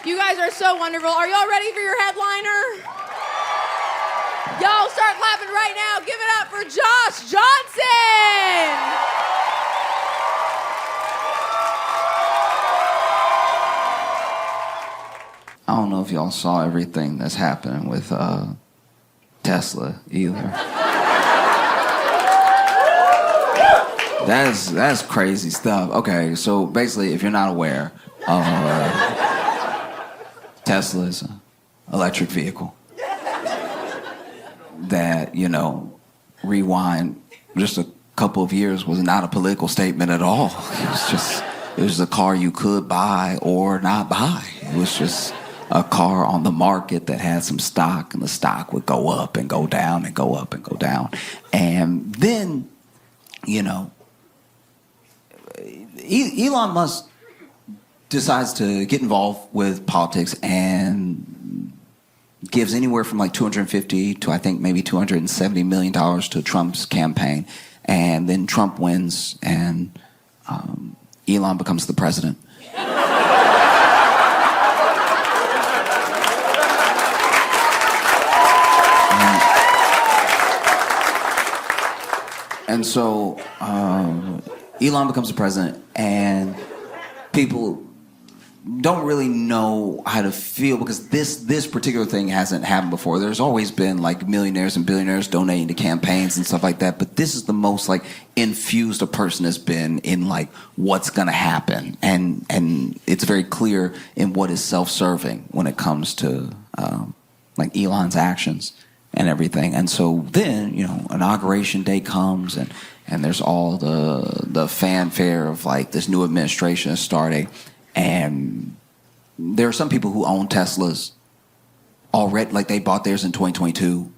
You guys are so wonderful. Are y'all ready for your headliner? Y'all start clapping right now. Give it up for Josh Johnson. I don't know if y'all saw everything that's happening with Tesla either. That's crazy stuff. Okay, so basically, if you're not aware, Tesla is an electric vehicle that, you know, rewind just a couple of years was not a political statement at all. It was a car you could buy or not buy. It was just a car on the market that had some stock, and the stock would go up and go down and go up and go down. And then, you know, Elon Musk decides to get involved with politics and gives anywhere from like $250 to I think maybe $270 million to Trump's campaign. And then Trump wins and Elon becomes the president. And so Elon becomes the president, and people don't really know how to feel because this particular thing hasn't happened before. There's always been like millionaires and billionaires donating to campaigns and stuff like that, but this is the most like infused a person has been in like what's gonna happen, and it's very clear in what is self-serving when it comes to like Elon's actions and everything. And so then, you know, inauguration day comes and there's all the fanfare of like this new administration is starting. And there are some people who own Teslas already, like they bought theirs in 2022.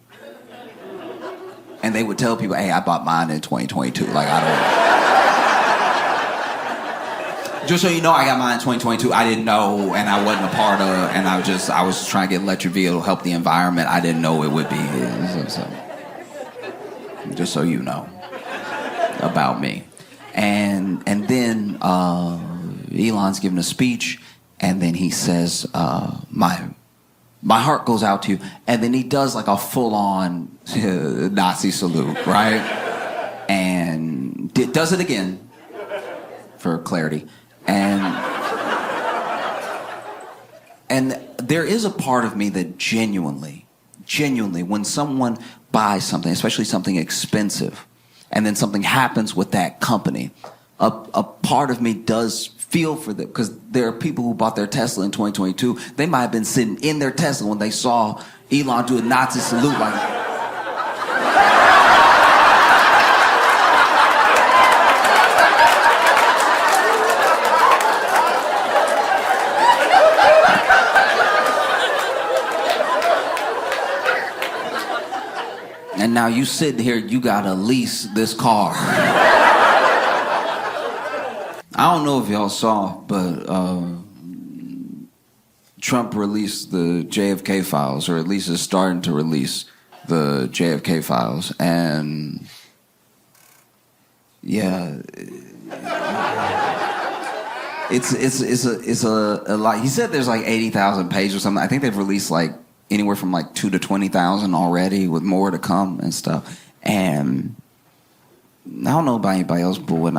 And they would tell people, hey, I bought mine in 2022. Like, I don't... Just so you know, I got mine in 2022. I didn't know, and I wasn't a part of, and I was trying to get an electric vehicle to help the environment. I didn't know it would be. So, just so you know about me. And then Elon's giving a speech, and then he says, my heart goes out to you. And then he does like a full-on Nazi salute, right? And does it again, for clarity. And there is a part of me that genuinely, when someone buys something, especially something expensive, and then something happens with that company, a part of me does feel for them, because there are people who bought their Tesla in 2022. They might have been sitting in their Tesla when they saw Elon do a Nazi salute like... And now you sitting here, you gotta lease this car. I don't know if y'all saw, but Trump released the JFK files, or at least is starting to release the JFK files, and yeah, it's a lot. He said there's like 80,000 pages or something. I think they've released like anywhere from like 2 to 20,000 already, with more to come and stuff. And I don't know about anybody else, but when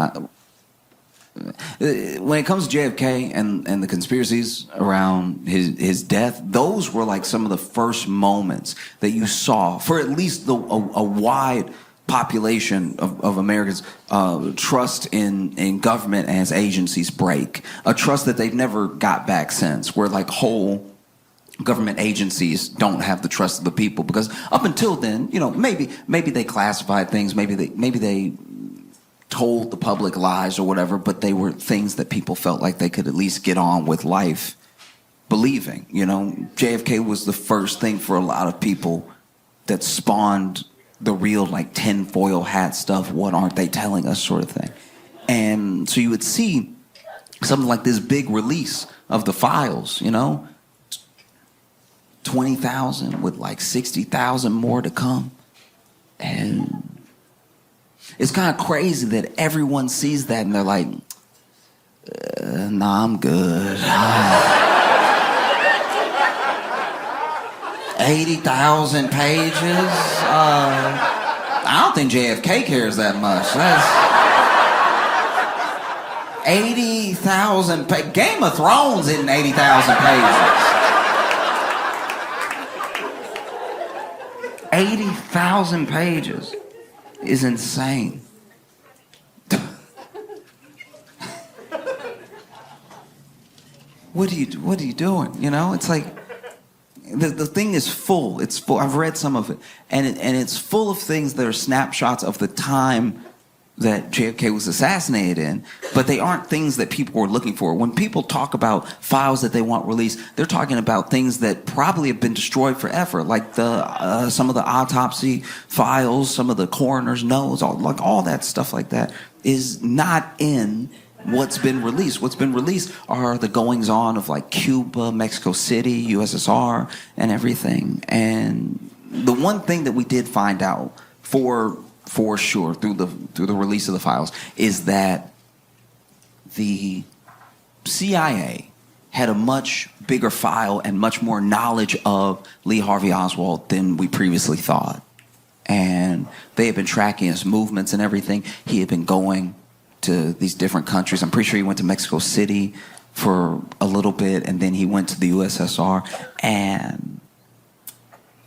it comes to JFK and the conspiracies around his death, those were like some of the first moments that you saw, for at least a wide population of Americans, trust in government and its agencies break. A trust that they've never got back since, where like whole government agencies don't have the trust of the people, because up until then, you know, maybe they classified things, maybe they told the public lies or whatever, but they were things that people felt like they could at least get on with life believing. You know, JFK was the first thing for a lot of people that spawned the real like tinfoil hat stuff, what aren't they telling us sort of thing. And so you would see something like this big release of the files, you know, 20,000 with like 60,000 more to come. And it's kind of crazy that everyone sees that and they're like, nah, I'm good. 80,000 pages. I don't think JFK cares that much. That's 80,000 pages. Game of Thrones isn't 80,000 pages. 80,000 pages is insane. What are you doing? You know, it's like the thing is full. It's full. I've read some of it, and it's full of things that are snapshots of the time that JFK was assassinated in, but they aren't things that people were looking for. When people talk about files that they want released, they're talking about things that probably have been destroyed forever, like the some of the autopsy files, some of the coroner's notes, all that stuff like that is not in what's been released. What's been released are the goings on of like Cuba, Mexico City, USSR, and everything. And the one thing that we did find out for sure through the release of the files is that the CIA had a much bigger file and much more knowledge of Lee Harvey Oswald than we previously thought. And they had been tracking his movements and everything. He had been going to these different countries. I'm pretty sure he went to Mexico City for a little bit, and then he went to the USSR. And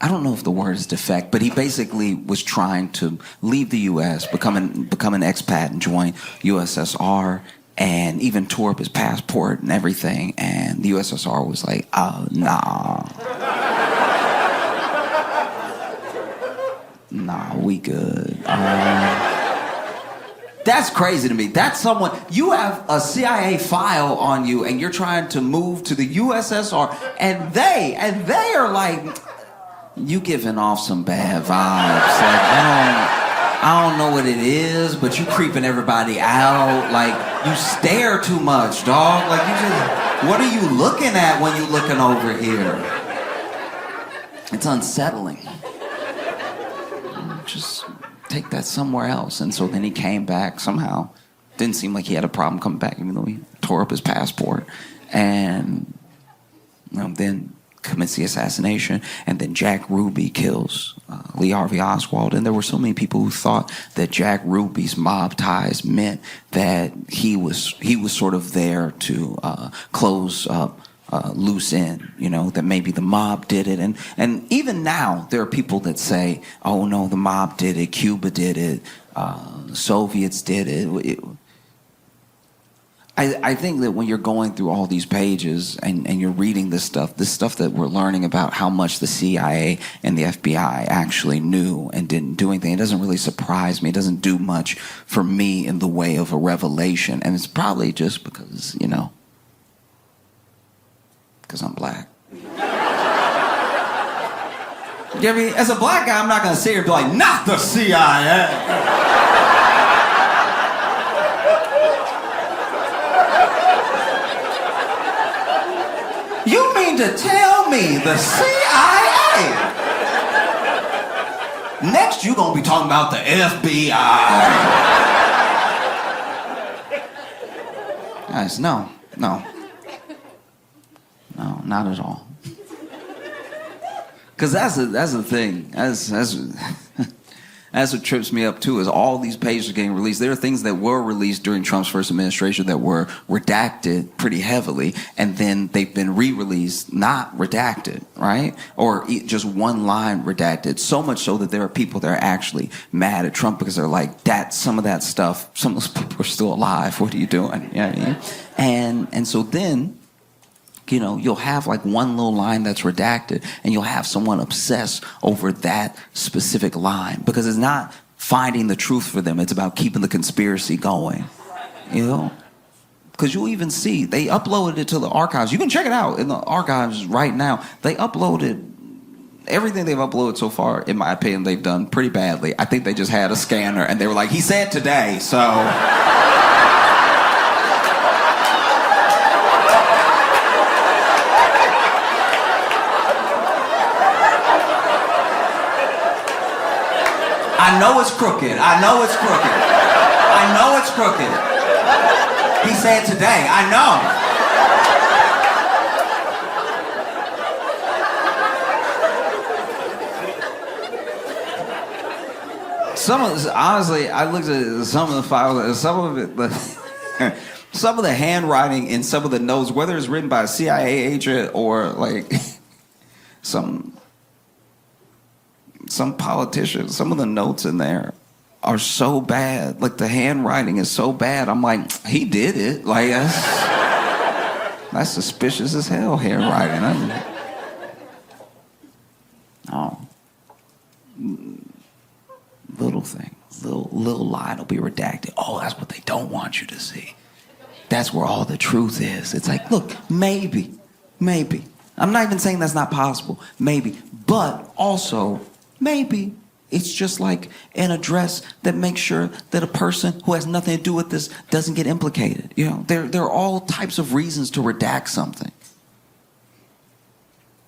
I don't know if the word is defect, but he basically was trying to leave the U.S., become an expat and join USSR, and even tore up his passport and everything. And the USSR was like, oh, nah. Nah, we good. That's crazy to me. That's someone, you have a CIA file on you and you're trying to move to the USSR, and they are like, you giving off some bad vibes. Like, I don't know what it is, but you creeping everybody out. Like, you stare too much, dog. Like, what are you looking at when you looking over here? It's unsettling. Just take that somewhere else. And so then he came back somehow. Didn't seem like he had a problem coming back, even though he tore up his passport. And then commits the assassination. And then Jack Ruby kills Lee Harvey Oswald. And there were so many people who thought that Jack Ruby's mob ties meant that he was sort of there to close up loose end, that maybe the mob did it. And even now, there are people that say, oh no, the mob did it, Cuba did it, the Soviets did it. I think that when you're going through all these pages and you're reading this stuff that we're learning about how much the CIA and the FBI actually knew and didn't do anything, it doesn't really surprise me. It doesn't do much for me in the way of a revelation. And it's probably just because, because I'm black. Get me? As a black guy, I'm not going to sit here and be like, not the CIA. You mean to tell me the CIA? Next, you're going to be talking about the FBI. Guys, no. No, not at all. Because that's the thing. That's what trips me up too, is all these pages are getting released. There are things that were released during Trump's first administration that were redacted pretty heavily, and then they've been re-released, not redacted, right? Or just one line redacted. So much so that there are people that are actually mad at Trump because they're like, some of that stuff, some of those people are still alive. What are you doing? You know what I mean? And so then, you'll have like one little line that's redacted, and you'll have someone obsess over that specific line because it's not finding the truth for them. It's about keeping the conspiracy going, Because you'll even see, they uploaded it to the archives. You can check it out in the archives right now. They uploaded everything they've uploaded so far, in my opinion, they've done pretty badly. I think they just had a scanner, and they were like, he said today, so... I know it's crooked. He said today. I know. Honestly, I looked at some of the files, some of it, some of the handwriting in some of the notes, whether it's written by a CIA agent or like some politician, some of the notes in there are so bad. Like the handwriting is so bad. I'm like, he did it. Like that's suspicious as hell handwriting. Little thing, little line will be redacted. Oh, that's what they don't want you to see. That's where all the truth is. It's like, look, maybe. I'm not even saying that's not possible. Maybe, but also maybe it's just like an address that makes sure that a person who has nothing to do with this doesn't get implicated. You know, there are all types of reasons to redact something.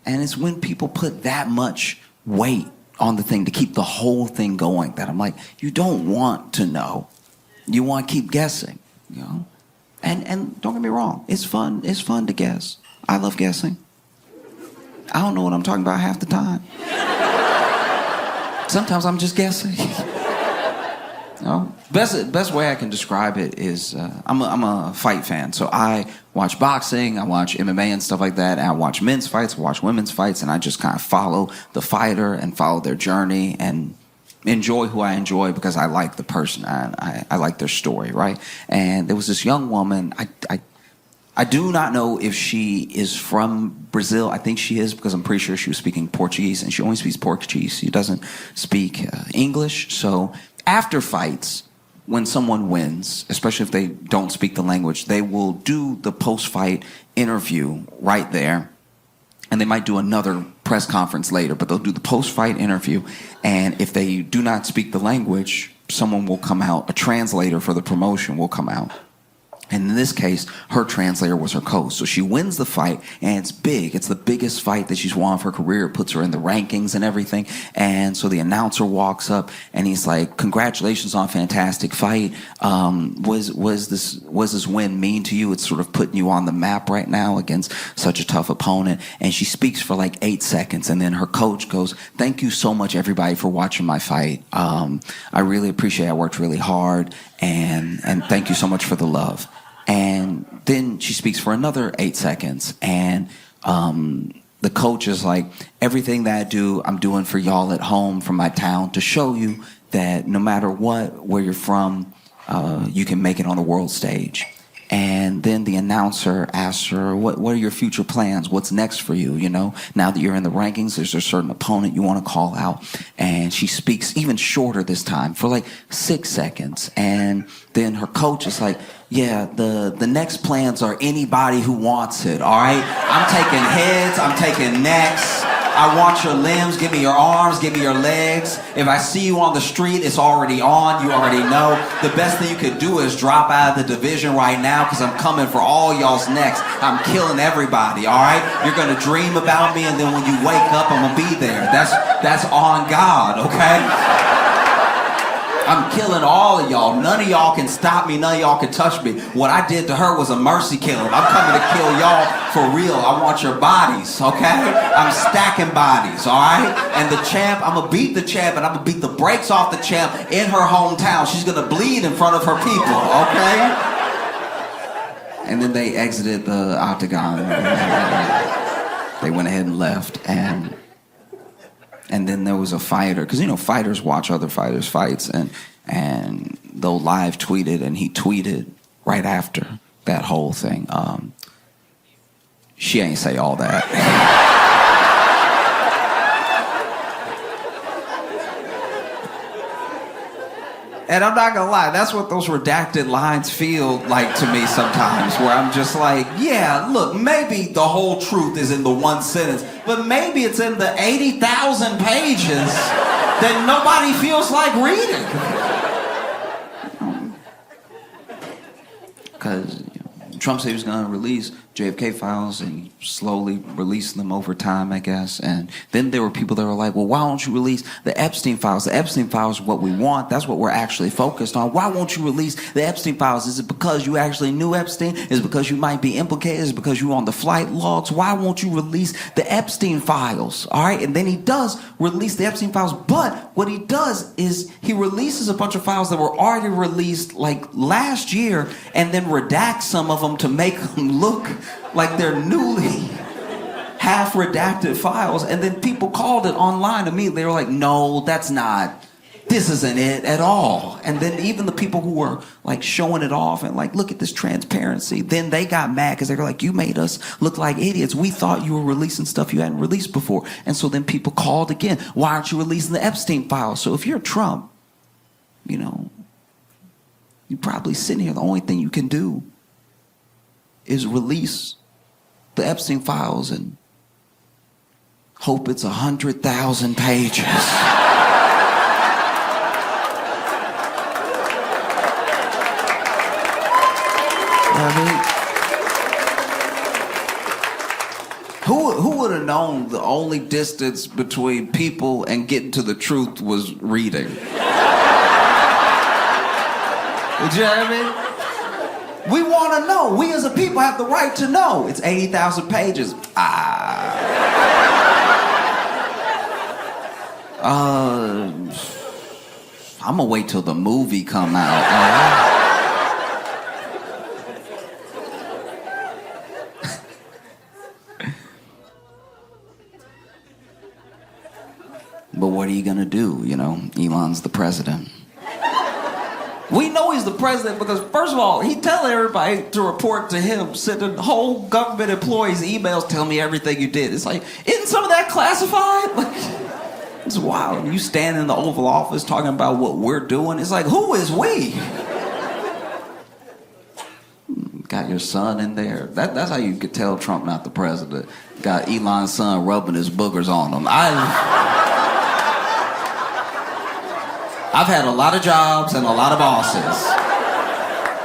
And it's when people put that much weight on the thing to keep the whole thing going that I'm like, you don't want to know. You want to keep guessing, you know? And don't get me wrong, it's fun to guess. I love guessing. I don't know what I'm talking about half the time. Sometimes I'm just guessing. You know? Best way I can describe it is I'm a fight fan, so I watch boxing, I watch MMA and stuff like that, and I watch men's fights, I watch women's fights, and I just kind of follow the fighter and follow their journey and enjoy who I enjoy because I like the person and I like their story, right? And there was this young woman, I do not know if she is from Brazil. I think she is because I'm pretty sure she was speaking Portuguese, and she only speaks Portuguese. She doesn't speak English. So after fights, when someone wins, especially if they don't speak the language, they will do the post-fight interview right there. And they might do another press conference later, but they'll do the post-fight interview. And if they do not speak the language, someone will come out, a translator for the promotion will come out. And in this case, her translator was her coach. So she wins the fight, and it's big. It's the biggest fight that she's won of her career. It puts her in the rankings and everything. And so the announcer walks up, and he's like, "Congratulations on a fantastic fight. Was this win mean to you? It's sort of putting you on the map right now against such a tough opponent." And she speaks for like 8 seconds, and then her coach goes, "Thank you so much, everybody, for watching my fight. I really appreciate it. I worked really hard, and thank you so much for the love." And then she speaks for another 8 seconds, and the coach is like, "Everything that I do, I'm doing for y'all at home, from my town, to show you that no matter what, where you're from, you can make it on the world stage." And then the announcer asks her, what are your future plans? What's next for you? You know, now that you're in the rankings, there's a certain opponent you want to call out. And she speaks even shorter this time, for like 6 seconds. And then her coach is like, "Yeah, the next plans are anybody who wants it, all right? I'm taking heads, I'm taking necks. I want your limbs, give me your arms, give me your legs. If I see you on the street, it's already on, you already know. The best thing you could do is drop out of the division right now, because I'm coming for all y'all's necks. I'm killing everybody, all right? You're gonna dream about me, and then when you wake up, I'm gonna be there. That's on God, okay? I'm killing all of y'all. None of y'all can stop me. None of y'all can touch me. What I did to her was a mercy killing. I'm coming to kill y'all for real. I want your bodies, okay? I'm stacking bodies, all right? And the champ, I'm going to beat the champ, and I'm going to beat the brakes off the champ in her hometown. She's going to bleed in front of her people, okay?" And then they exited the octagon. They went ahead and left, and then there was a fighter, because, you know, fighters watch other fighters' fights, and they'll live tweet it, and he tweeted right after that whole thing. She ain't say all that. And I'm not gonna lie, that's what those redacted lines feel like to me sometimes, where I'm just like, yeah, look, maybe the whole truth is in the one sentence, but maybe it's in the 80,000 pages that nobody feels like reading. Because Trump said he was gonna release JFK files, and he slowly released them over time, I guess. And then there were people that were like, well, why don't you release the Epstein files? The Epstein files are what we want. That's what we're actually focused on. Why won't you release the Epstein files? Is it because you actually knew Epstein? Is it because you might be implicated? Is it because you were on the flight logs? Why won't you release the Epstein files? All right, and then he does release the Epstein files, but what he does is he releases a bunch of files that were already released like last year, and then redacts some of them to make them look like they're newly half redacted files. And then people called it online immediately. They were like, no, this isn't it at all. And then even the people who were like showing it off and like, look at this transparency, then they got mad because they were like, you made us look like idiots. We thought you were releasing stuff you hadn't released before. And so then people called again, why aren't you releasing the Epstein files? So if you're Trump, you know, you're probably sitting here, the only thing you can do is release the Epstein files and hope it's 100,000 pages. Who would have known the only distance between people and getting to the truth was reading? You know what I mean? We want to know. We as a people have the right to know. It's 80,000 pages. I'm gonna wait till the movie come out. But what are you gonna do? You know, Elon's the president. We know he's the president because, first of all, he tell everybody to report to him, sending whole government employees emails, tell me everything you did. It's like, isn't some of that classified? Like, it's wild. You stand in the Oval Office talking about what we're doing. It's like, who is we? Got your son in there. That's how you could tell Trump not the president. Got Elon's son rubbing his boogers on him. I've had a lot of jobs and a lot of bosses.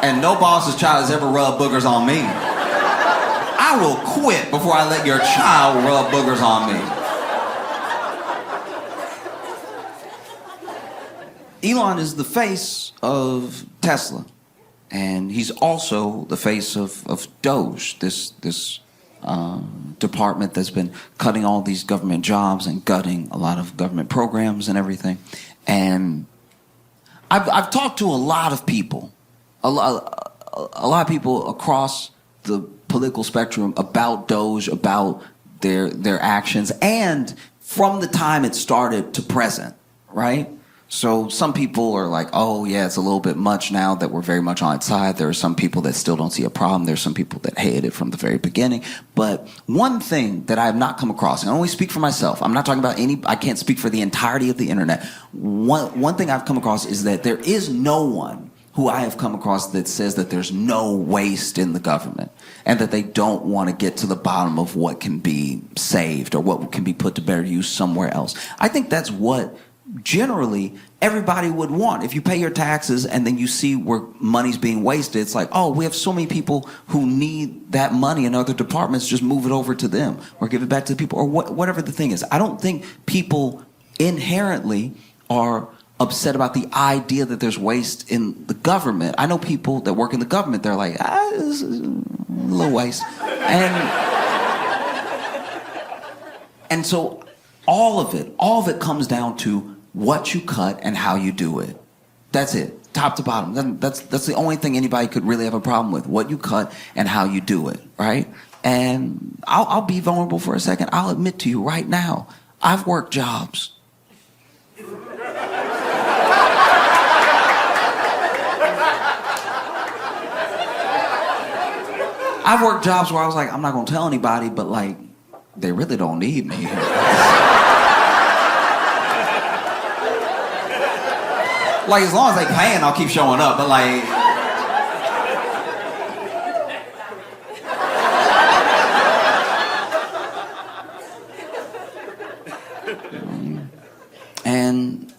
And no boss's child has ever rubbed boogers on me. I will quit before I let your child rub boogers on me. Elon is the face of Tesla. And he's also the face of Doge, this department that's been cutting all these government jobs and gutting a lot of government programs and everything. And I've talked to a lot of people, a lot of people across the political spectrum about Doge, about their actions, and from the time it started to present, right? So some people are like, oh yeah, it's a little bit much now that we're very much on its side. There are some people that still don't see a problem. There's some people that hated it from the very beginning. But one thing that I have not come across, and I only speak for myself, I'm not talking about I can't speak for the entirety of the internet. One thing I've come across is that there is no one who I have come across that says that there's no waste in the government and that they don't want to get to the bottom of what can be saved or what can be put to better use somewhere else. I think that's what generally everybody would want. If you pay your taxes and then you see where money's being wasted, it's like, oh, we have so many people who need that money in other departments, just move it over to them or give it back to the people or whatever the thing is. I don't think people inherently are upset about the idea that there's waste in the government. I know people that work in the government, they're like, this is a little waste. And so all of it comes down to what you cut and how you do it. That's it, top to bottom. That's the only thing anybody could really have a problem with, what you cut and how you do it, right? And I'll be vulnerable for a second. I'll admit to you right now, I've worked jobs. I've worked jobs where I was like, I'm not gonna tell anybody, but like, they really don't need me. Like, as long as they paying, I'll keep showing up, but like... And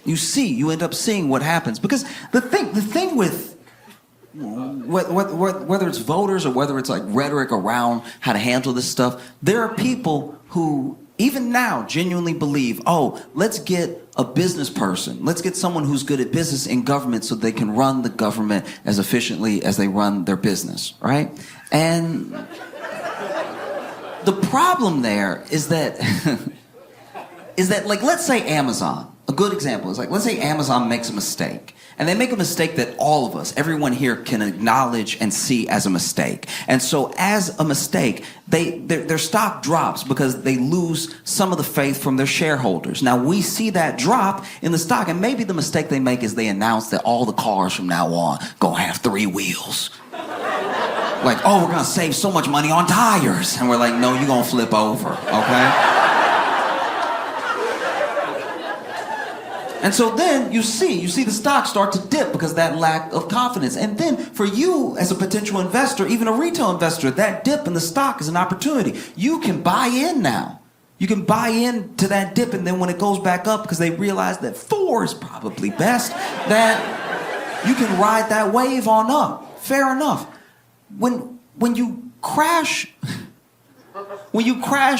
you end up seeing what happens. Because the thing with whether it's voters or whether it's like rhetoric around how to handle this stuff, there are people who even now genuinely believe, oh, let's get a business person. Let's get someone who's good at business in government so they can run the government as efficiently as they run their business, right? And the problem there is that, like, let's say Amazon, a good example is like, let's say Amazon makes a mistake. And they make a mistake that all of us, everyone here, can acknowledge and see as a mistake. And so as a mistake, their stock drops because they lose some of the faith from their shareholders. Now, we see that drop in the stock, and maybe the mistake they make is they announce that all the cars from now on gonna have 3 wheels. Like, oh, we're gonna save so much money on tires. And we're like, no, you're gonna flip over, okay? And so then you see the stock start to dip because of that lack of confidence. And then for you as a potential investor, even a retail investor, that dip in the stock is an opportunity. You can buy in now. You can buy into that dip, and then when it goes back up, because they realize that 4 is probably best, that you can ride that wave on up. Fair enough. When you crash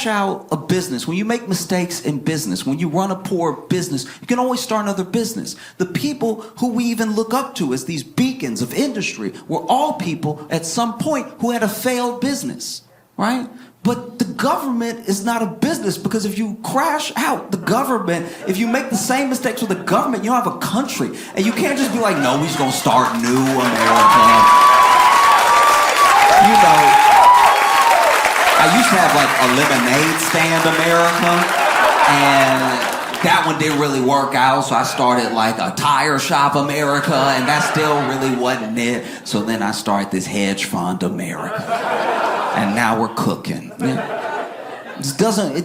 out a business, when you make mistakes in business, when you run a poor business, you can always start another business. The people who we even look up to as these beacons of industry were all people at some point who had a failed business, right? But the government is not a business, because if you crash out the government, if you make the same mistakes with the government, you don't have a country. And you can't just be like, no, we're just gonna start new America. You know, I used to have like a lemonade stand America, and that one didn't really work out, so I started like a tire shop America, and that still really wasn't it. So then I started this hedge fund America, and now we're cooking. It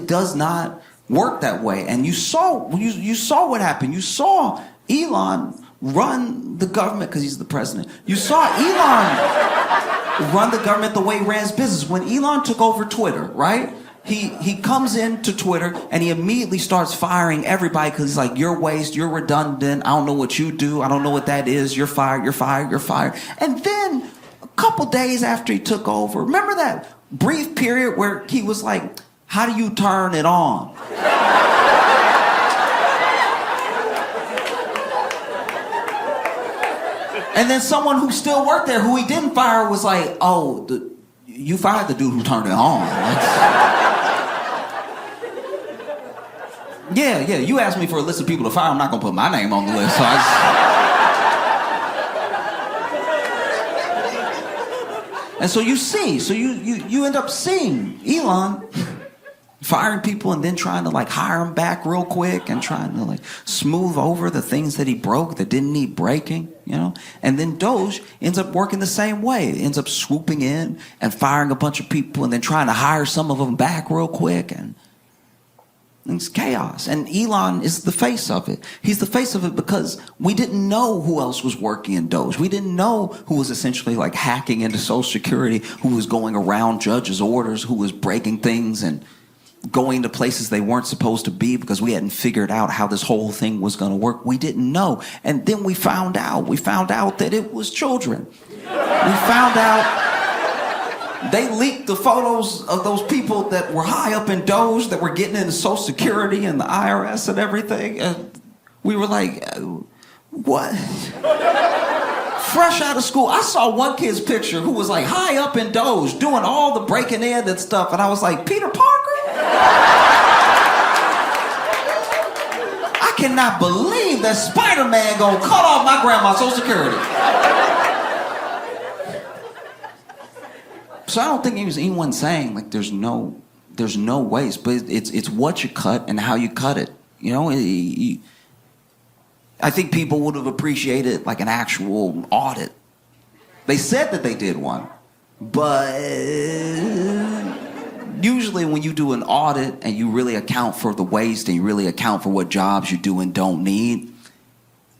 does not work that way. And you saw what happened. You saw Elon run the government because he's the president. You saw Elon run the government the way he ran his business. When Elon took over Twitter, right? He comes into Twitter and he immediately starts firing everybody because he's like, you're waste, you're redundant, I don't know what you do, I don't know what that is, you're fired, you're fired, you're fired. And then a couple days after he took over, remember that brief period where he was like, how do you turn it on? And then someone who still worked there, who he didn't fire, was like, oh, you fired the dude who turned it on. Yeah, you asked me for a list of people to fire. I'm not going to put my name on the list. So And so you end up seeing Elon firing people and then trying to like hire them back real quick and trying to like smooth over the things that he broke that didn't need breaking, you know? And then Doge ends up working the same way. It ends up swooping in and firing a bunch of people and then trying to hire some of them back real quick, and it's chaos. And Elon is the face of it. He's the face of it because we didn't know who else was working in Doge. We didn't know who was essentially like hacking into Social Security, who was going around judges' orders, who was breaking things and going to places they weren't supposed to be because we hadn't figured out how this whole thing was going to work. We didn't know. And then we found out that it was children. We found out they leaked the photos of those people that were high up in Doge that were getting into Social Security and the IRS and everything. And we were like, what? Fresh out of school, I saw one kid's picture who was like high up in Doge doing all the breaking in and stuff. And I was like, Peter Parker? I cannot believe that Spider-Man gonna cut off my grandma's Social Security. So I don't think it was anyone saying like there's no waste, but it's what you cut and how you cut it. You know, I think people would have appreciated like an actual audit. They said that they did one, but usually when you do an audit and you really account for the waste and you really account for what jobs you do and don't need,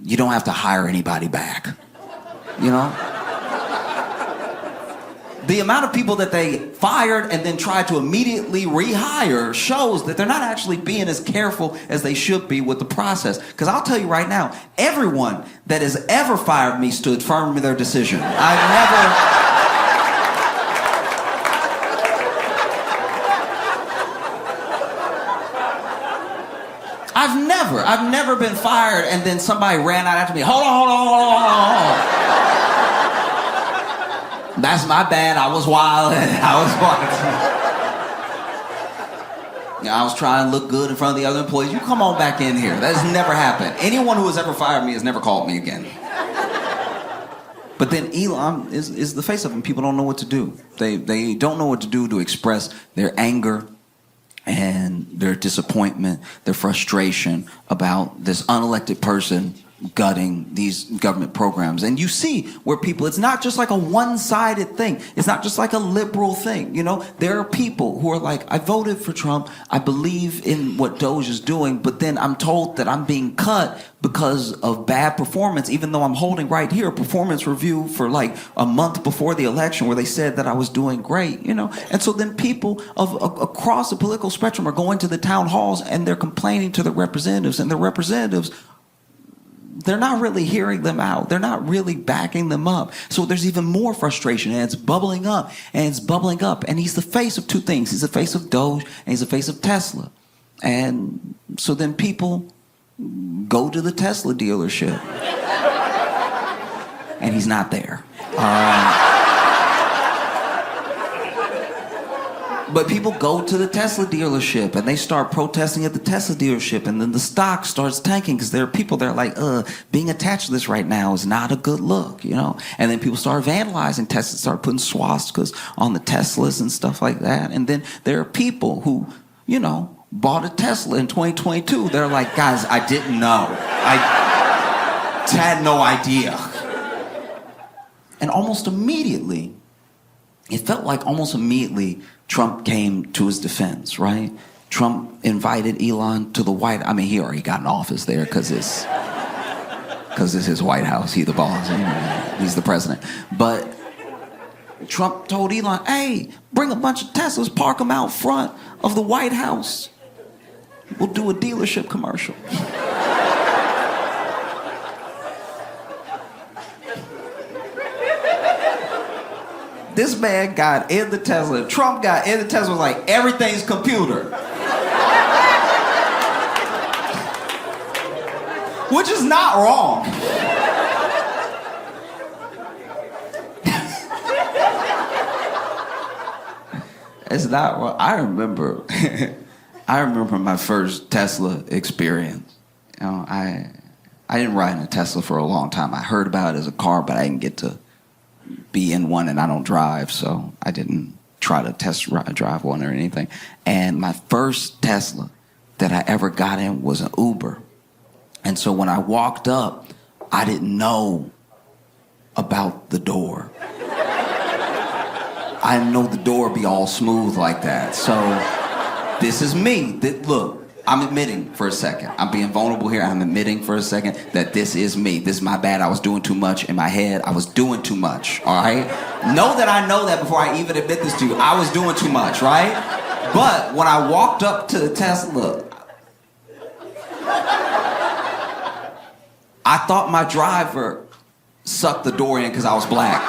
you don't have to hire anybody back, you know? the amount of people that they fired and then tried to immediately rehire shows that they're not actually being as careful as they should be with the process. Because I'll tell you right now, everyone that has ever fired me stood firm in their decision. I've never been fired and then somebody ran out after me. Hold on. That's my bad. I was wild. I was trying to look good in front of the other employees. You come on back in here. That has never happened. Anyone who has ever fired me has never called me again. But then Elon is the face of them. People don't know what to do. They don't know what to do to express their anger and their disappointment, their frustration about this unelected person gutting these government programs. And you see where people, it's not just like a one-sided thing. It's not just like a liberal thing. You know, there are people who are like, I voted for Trump. I believe in what Doge is doing, but then I'm told that I'm being cut because of bad performance, even though I'm holding right here a performance review for like a month before the election where they said that I was doing great, you know? And so then people across the political spectrum are going to the town halls and they're complaining to the representatives, and the representatives, they're not really hearing them out. They're not really backing them up. So there's even more frustration, and it's bubbling up, and it's bubbling up. And he's the face of two things. He's the face of Doge, and he's the face of Tesla. And so then people go to the Tesla dealership, and he's not there. But people go to the Tesla dealership and they start protesting at the Tesla dealership, and then the stock starts tanking because there are people that are like, being attached to this right now is not a good look, you know? And then people start vandalizing Tesla, start putting swastikas on the Teslas and stuff like that. And then there are people who, you know, bought a Tesla in 2022. They're like, guys, I didn't know. I had no idea. And almost immediately, it felt like almost immediately Trump came to his defense, right? Trump invited Elon to the White House. I mean, he already got an office there because it's his White House. He's the boss. He's the president. But Trump told Elon, hey, bring a bunch of Teslas, park them out front of the White House. We'll do a dealership commercial. This man got in the Tesla. Trump got in the Tesla, was like, everything's computer. Which is not wrong. It's not wrong. I remember my first Tesla experience. You know, I didn't ride in a Tesla for a long time. I heard about it as a car, but I didn't get to be in one, and I don't drive, so I didn't try to drive one or anything. And my first Tesla that I ever got in was an Uber. And so when I walked up, I didn't know about the door. I didn't know the door be all smooth like that. So this is me. Look, I'm admitting for a second. I'm being vulnerable here. I'm admitting for a second that this is me. This is my bad. I was doing too much in my head. I was doing too much, all right? Know that I know that before I even admit this to you. I was doing too much, right? But when I walked up to the Tesla, I thought my driver sucked the door in because I was black.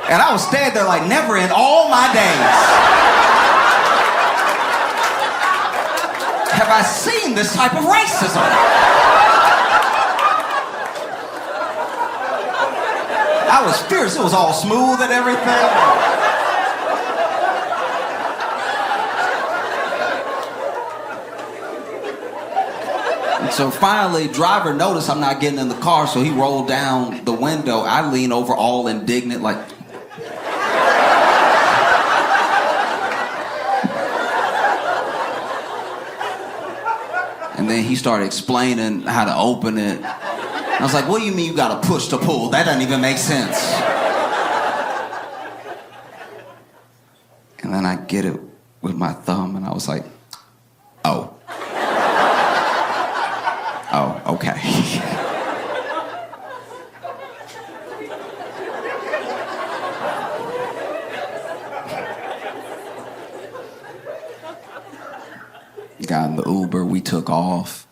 And I was standing there like, never in all my days have I seen this type of racism. I was fierce. It was all smooth and everything. And so finally, driver noticed I'm not getting in the car, so he rolled down the window. I lean over all indignant like... And then he started explaining how to open it. I was like, what do you mean you gotta push to pull? That doesn't even make sense. And then I get it Okay. Got in the Uber, we took off.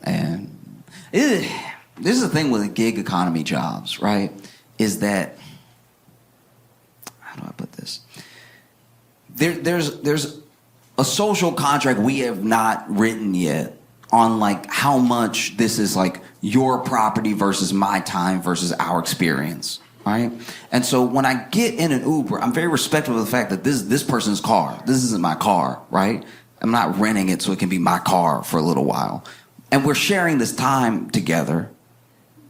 And this is the thing with the gig economy jobs, right? Is that, how do I put this? There's a social contract we have not written yet on like how much this is like your property versus my time versus our experience, right? And so when I get in an Uber, I'm very respectful of the fact that this person's car. This isn't my car, right? I'm not renting it so it can be my car for a little while. And we're sharing this time together,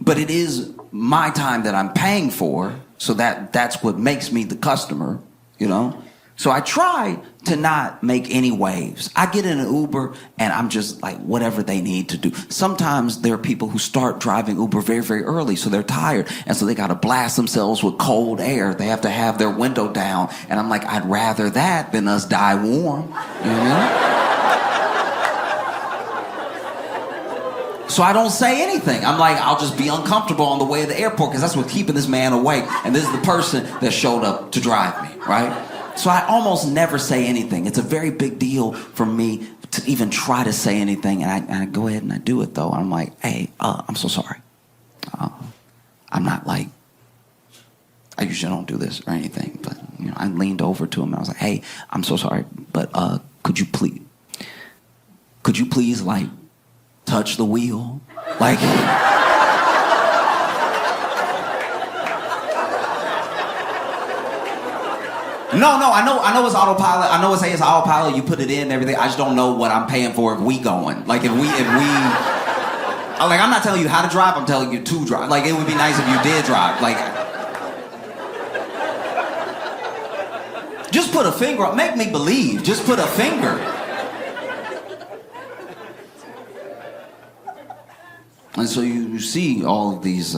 but it is my time that I'm paying for, so that's what makes me the customer, you know? So I try to not make any waves. I get in an Uber and I'm just like whatever they need to do. Sometimes there are people who start driving Uber very, very early, so they're tired. And so they got to blast themselves with cold air. They have to have their window down. And I'm like, I'd rather that than us die warm, you know? So I don't say anything. I'm like, I'll just be uncomfortable on the way to the airport because that's what's keeping this man awake. And this is the person that showed up to drive me, right? So I almost never say anything. It's a very big deal for me to even try to say anything. And I go ahead and I do it, though. I'm like, hey, I'm so sorry. I'm not like, I usually don't do this or anything. But, you know, I leaned over to him and I was like, hey, I'm so sorry. But could you please, like, touch the wheel? Like... No, I know it's autopilot. I know it's autopilot. You put it in and everything. I just don't know what I'm paying for if we going. Like if we, I'm not telling you how to drive. I'm telling you to drive. Like it would be nice if you did drive. Like, just put a finger up. Make me believe. Just put a finger. And so you see all of these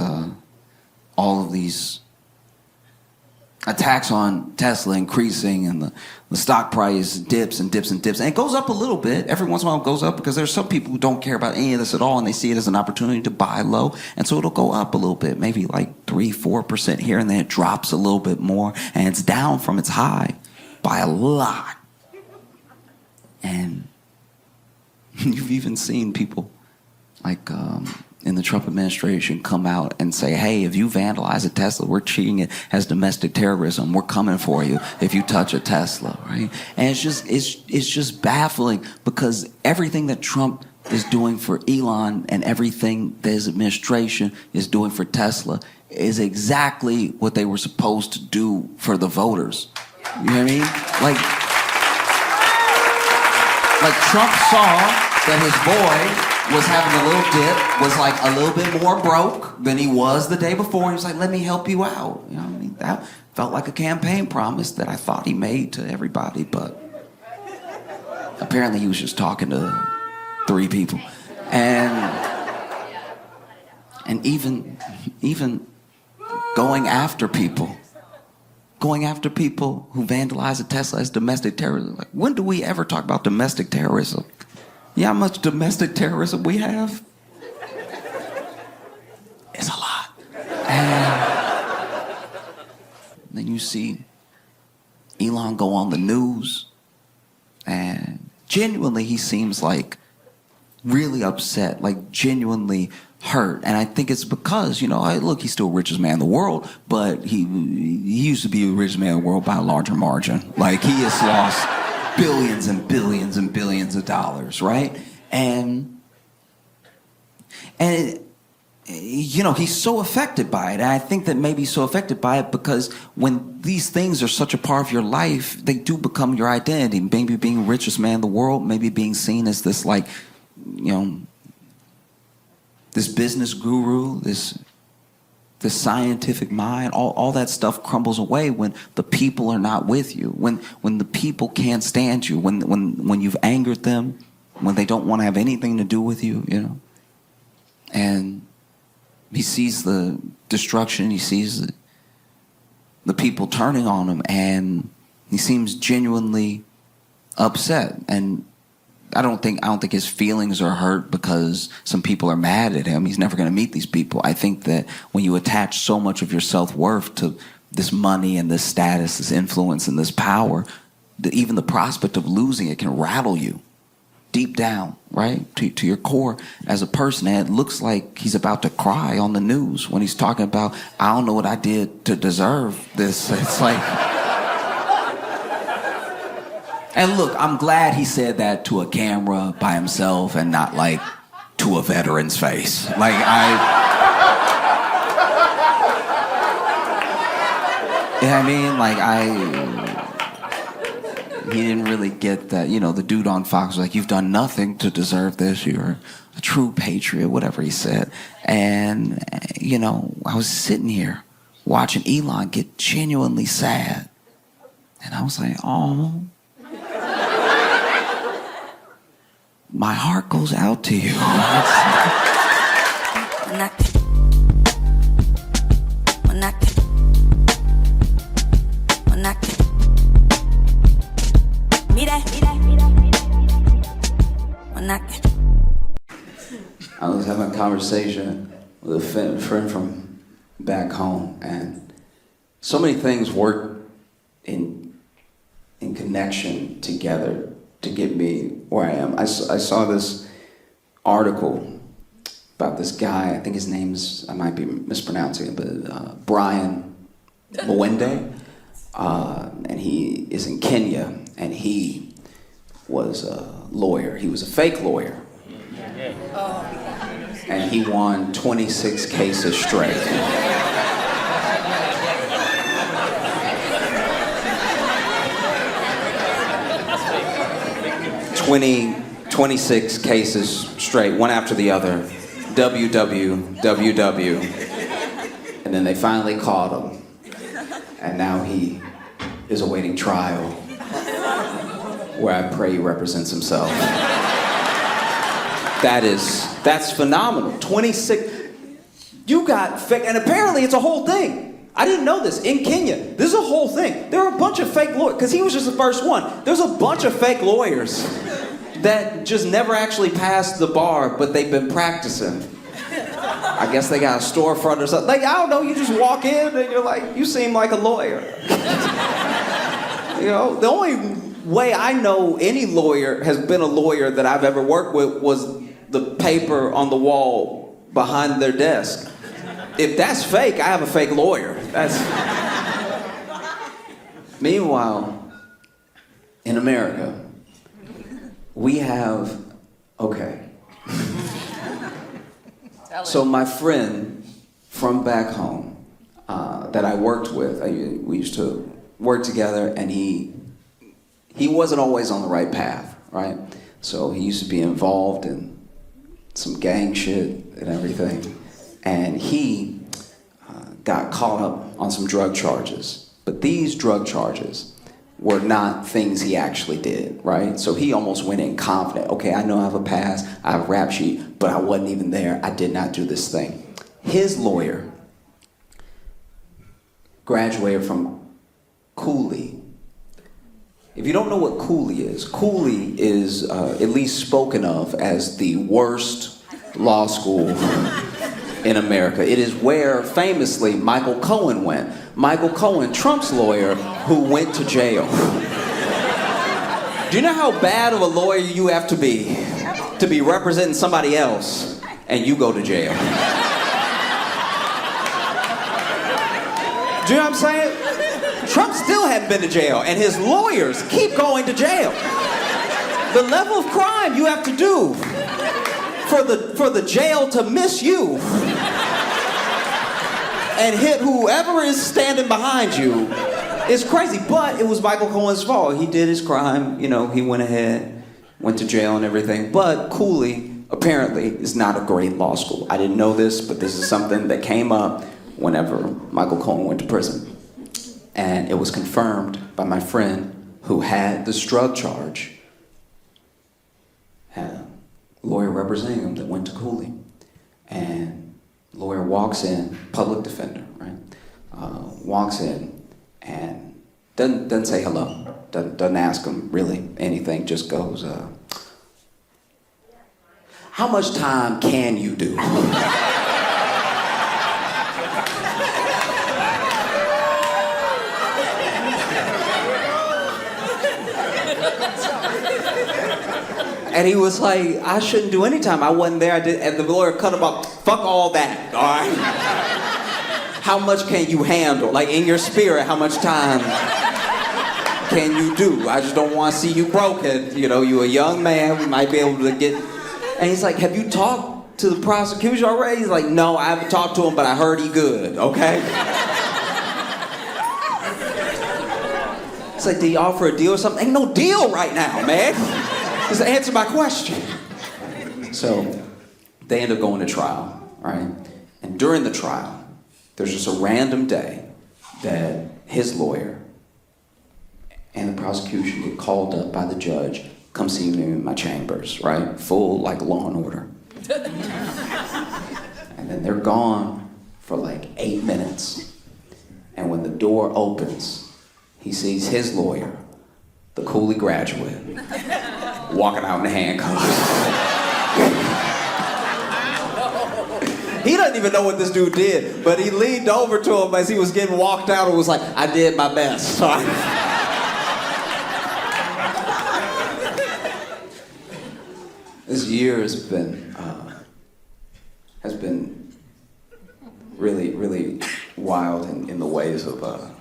attacks on Tesla increasing, and the stock price dips and dips and dips. And it goes up a little bit. Every once in a while it goes up because there's some people who don't care about any of this at all, and they see it as an opportunity to buy low. And so it'll go up a little bit, maybe like 3-4% here, and then it drops a little bit more, and it's down from its high by a lot. And you've even seen people like in the Trump administration come out and say, hey, if you vandalize a Tesla, we're treating it as domestic terrorism. We're coming for you if you touch a Tesla, right? And it's just baffling because everything that Trump is doing for Elon and everything that his administration is doing for Tesla is exactly what they were supposed to do for the voters. You know what I mean? Like Trump saw that his boy was having a little dip, was like a little bit more broke than he was the day before. He was like, let me help you out. You know what I mean? That felt like a campaign promise that I thought he made to everybody, but apparently he was just talking to 3 people. And even going after people who vandalize a Tesla as domestic terrorism. Like, when do we ever talk about domestic terrorism? You know how much domestic terrorism we have? It's a lot. And then you see Elon go on the news, and genuinely he seems like really upset, like genuinely hurt. And I think it's because, you know, look, he's still the richest man in the world, but he used to be the richest man in the world by a larger margin. Like, he has lost billions and billions and billions of dollars, right? And you know, he's so affected by it. And I think that maybe he's so affected by it because when these things are such a part of your life, they do become your identity. Maybe being the richest man in the world, maybe being seen as this, like, you know, this business guru, this scientific mind, all that stuff crumbles away when the people are not with you, when the people can't stand you, when you've angered them, when they don't want to have anything to do with you, you know. And he sees the destruction, he sees the people turning on him, and he seems genuinely upset. And I don't think his feelings are hurt because some people are mad at him. He's never going to meet these people. I think that when you attach so much of your self-worth to this money and this status, this influence and this power, that even the prospect of losing it can rattle you deep down, right? To your core as a person. And it looks like he's about to cry on the news when he's talking about, I don't know what I did to deserve this. It's like... And look, I'm glad he said that to a camera by himself and not like to a veteran's face. Like he didn't really get that. You know, the dude on Fox was like, you've done nothing to deserve this. You're a true patriot, whatever he said. And, you know, I was sitting here watching Elon get genuinely sad. And I was like, oh. My heart goes out to you. I was having a conversation with a friend from back home, and so many things work in connection together to get me where I am. I saw this article about this guy. I think his name's, I might be mispronouncing it, but Brian Mwende. And he is in Kenya, and he was a lawyer. He was a fake lawyer. And he won 26 cases straight. 26 cases straight, one after the other. WW. And then they finally caught him. And now he is awaiting trial, where I pray he represents himself. That's phenomenal. 26. You got fake, and apparently it's a whole thing. I didn't know this. In Kenya, this is a whole thing. There are a bunch of fake lawyers, because he was just the first one. There's a bunch of fake lawyers that just never actually passed the bar, but they've been practicing. I guess they got a storefront or something. Like, I don't know, you just walk in and you're like, you seem like a lawyer. You know, the only way I know any lawyer has been a lawyer that I've ever worked with was the paper on the wall behind their desk. If that's fake, I have a fake lawyer. Meanwhile, in America, we have, so my friend from back home that I worked with, we used to work together, and he wasn't always on the right path, right? So he used to be involved in some gang shit and everything. And he got caught up on some drug charges. But these drug charges were not things he actually did, right? So he almost went in confident. Okay, I know I have a past, I have a rap sheet, but I wasn't even there. I did not do this thing. His lawyer graduated from Cooley. If you don't know what Cooley is at least spoken of as the worst law school in America. It is where, famously, Michael Cohen went. Michael Cohen, Trump's lawyer, who went to jail. Do you know how bad of a lawyer you have to be representing somebody else and you go to jail? Do you know what I'm saying? Trump still hadn't been to jail, and his lawyers keep going to jail. The level of crime you have to do for the jail to miss you and hit whoever is standing behind you is crazy. But it was Michael Cohen's fault. He did his crime, you know, he went ahead, went to jail and everything. But Cooley, apparently, is not a great law school. I didn't know this, but this is something that came up whenever Michael Cohen went to prison. And it was confirmed by my friend who had this drug charge, had a lawyer representing him that went to Cooley. And lawyer walks in, public defender, right? Walks in and doesn't say hello, doesn't ask him really anything, just goes, how much time can you do? And he was like, I shouldn't do any time. I wasn't there. I did, and the lawyer cut him off. Fuck all that, all right? How much can you handle? Like, in your spirit, how much time can you do? I just don't want to see you broken. You know, you're a young man. We might be able to get... And he's like, have you talked to the prosecution already? He's like, no, I haven't talked to him, but I heard he good, okay? It's like, did he offer a deal or something? Ain't no deal right now, man. Just answer my question. So they end up going to trial, right? And during the trial, there's just a random day that his lawyer and the prosecution get called up by the judge, come see me in my chambers, right? Full, like, Law and Order. And then they're gone for like 8 minutes. And when the door opens, he sees his lawyer, the Cooley graduate, walking out in handcuffs. He doesn't even know what this dude did, but he leaned over to him as he was getting walked out and was like, I did my best. This year has been really, really wild in the ways of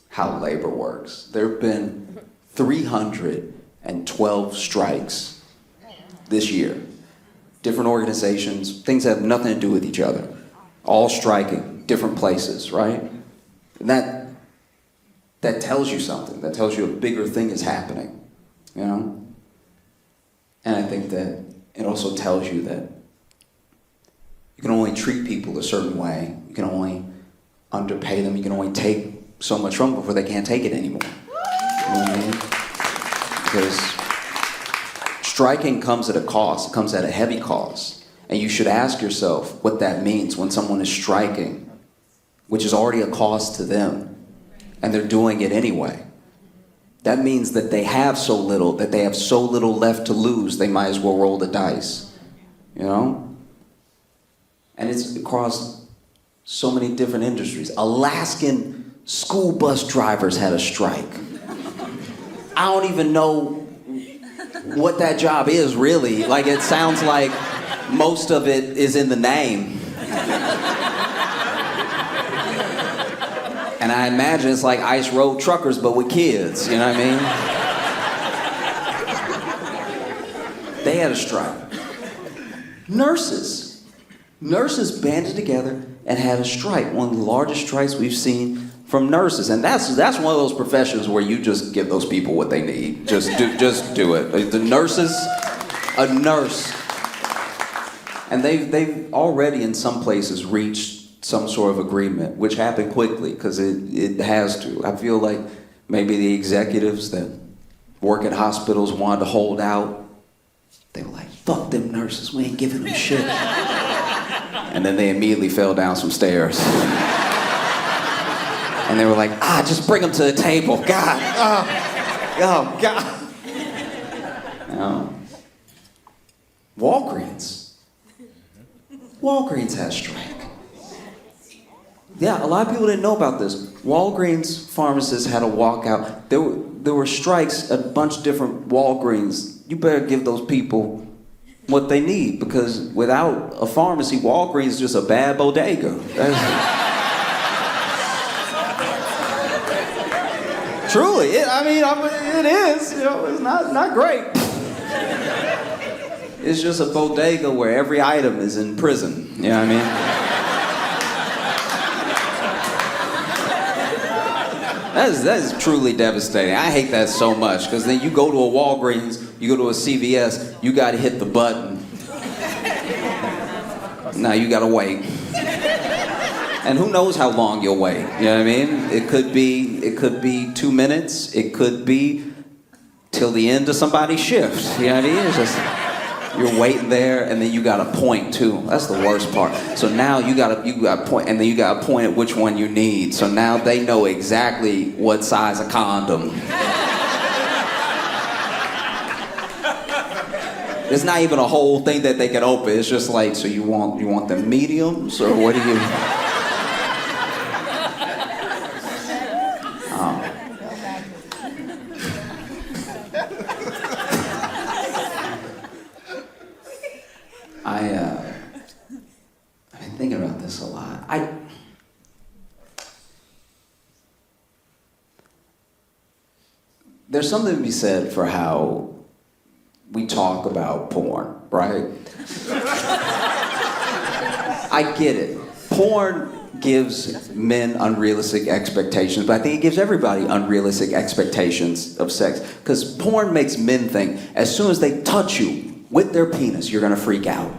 how labor works. There have been 312 strikes this year. Different organizations, things that have nothing to do with each other, all striking, different places, right? And that tells you something. That tells you a bigger thing is happening, you know? And I think that it also tells you that you can only treat people a certain way. You can only underpay them. You can only take so much from them before they can't take it anymore. You know what I mean? Because striking comes at a cost. It comes at a heavy cost. And you should ask yourself what that means when someone is striking, which is already a cost to them, and they're doing it anyway. That means that they have so little left to lose, they might as well roll the dice, you know? And it's across so many different industries. Alaskan school bus drivers had a strike. I don't even know what that job is, really. Like, it sounds like most of it is in the name. And I imagine it's like Ice Road Truckers, but with kids, you know what I mean? They had a strike. Nurses banded together and had a strike. One of the largest strikes we've seen from nurses. And that's one of those professions where you just give those people what they need. Just do it. The nurses, a nurse. And they've already in some places reached some sort of agreement, which happened quickly, because it has to. I feel like maybe the executives that work at hospitals wanted to hold out. They were like, fuck them nurses, we ain't giving them shit. And then they immediately fell down some stairs. And they were like, just bring them to the table, God. Oh God. Walgreens has strike. Yeah, a lot of people didn't know about this. Walgreens pharmacists had a walkout. There were strikes at a bunch of different Walgreens. You better give those people what they need, because without a pharmacy, Walgreens is just a bad bodega. Truly, it is. You know, it's not great. It's just a bodega where every item is in prison. You know what I mean? That is truly devastating. I hate that so much, because then you go to a Walgreens, you go to a CVS, you got to hit the button. Now you got to wait. And who knows how long you'll wait? You know what I mean? It could be 2 minutes. It could be till the end of somebody's shift. You know what I mean? It's just, you're waiting there, and then you got to point too. That's the worst part. So now you got to point, and then you got to point at which one you need. So now they know exactly what size of condom. It's not even a whole thing that they can open. It's just like, so you want the mediums, or what do you? I've been thinking about this a lot. There's something to be said for how we talk about porn, right? I get it. Porn gives men unrealistic expectations, but I think it gives everybody unrealistic expectations of sex. Because porn makes men think as soon as they touch you with their penis, you're gonna freak out.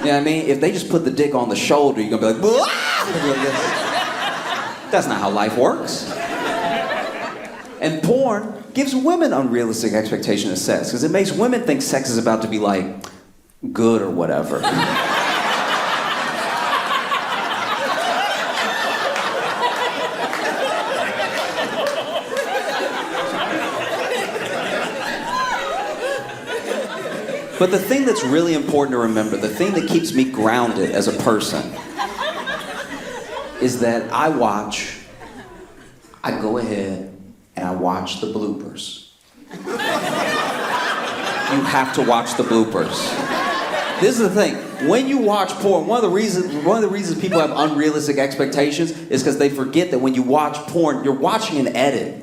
You know what I mean? If they just put the dick on the shoulder, you're gonna be like, "Wah!" That's not how life works. And porn gives women unrealistic expectations of sex, because it makes women think sex is about to be like good or whatever. But the thing that's really important to remember, the thing that keeps me grounded as a person, is that I go ahead and I watch the bloopers. You have to watch the bloopers. This is the thing. When you watch porn, one of the reasons people have unrealistic expectations is because they forget that when you watch porn, you're watching an edit.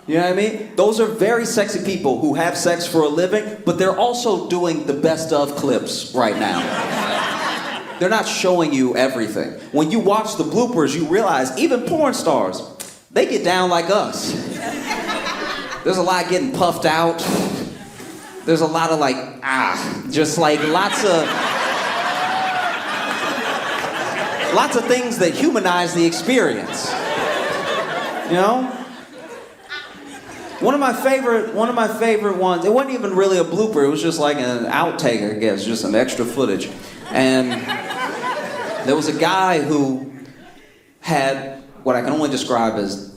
You know what I mean? Those are very sexy people who have sex for a living, but they're also doing the best of clips right now. They're not showing you everything. When you watch the bloopers, you realize even porn stars, they get down like us. There's a lot getting puffed out. There's a lot of like, just like lots of things that humanize the experience. You know? One of my favorite ones, it wasn't even really a blooper, it was just like an outtake, I guess, just some extra footage. And there was a guy who had what I can only describe as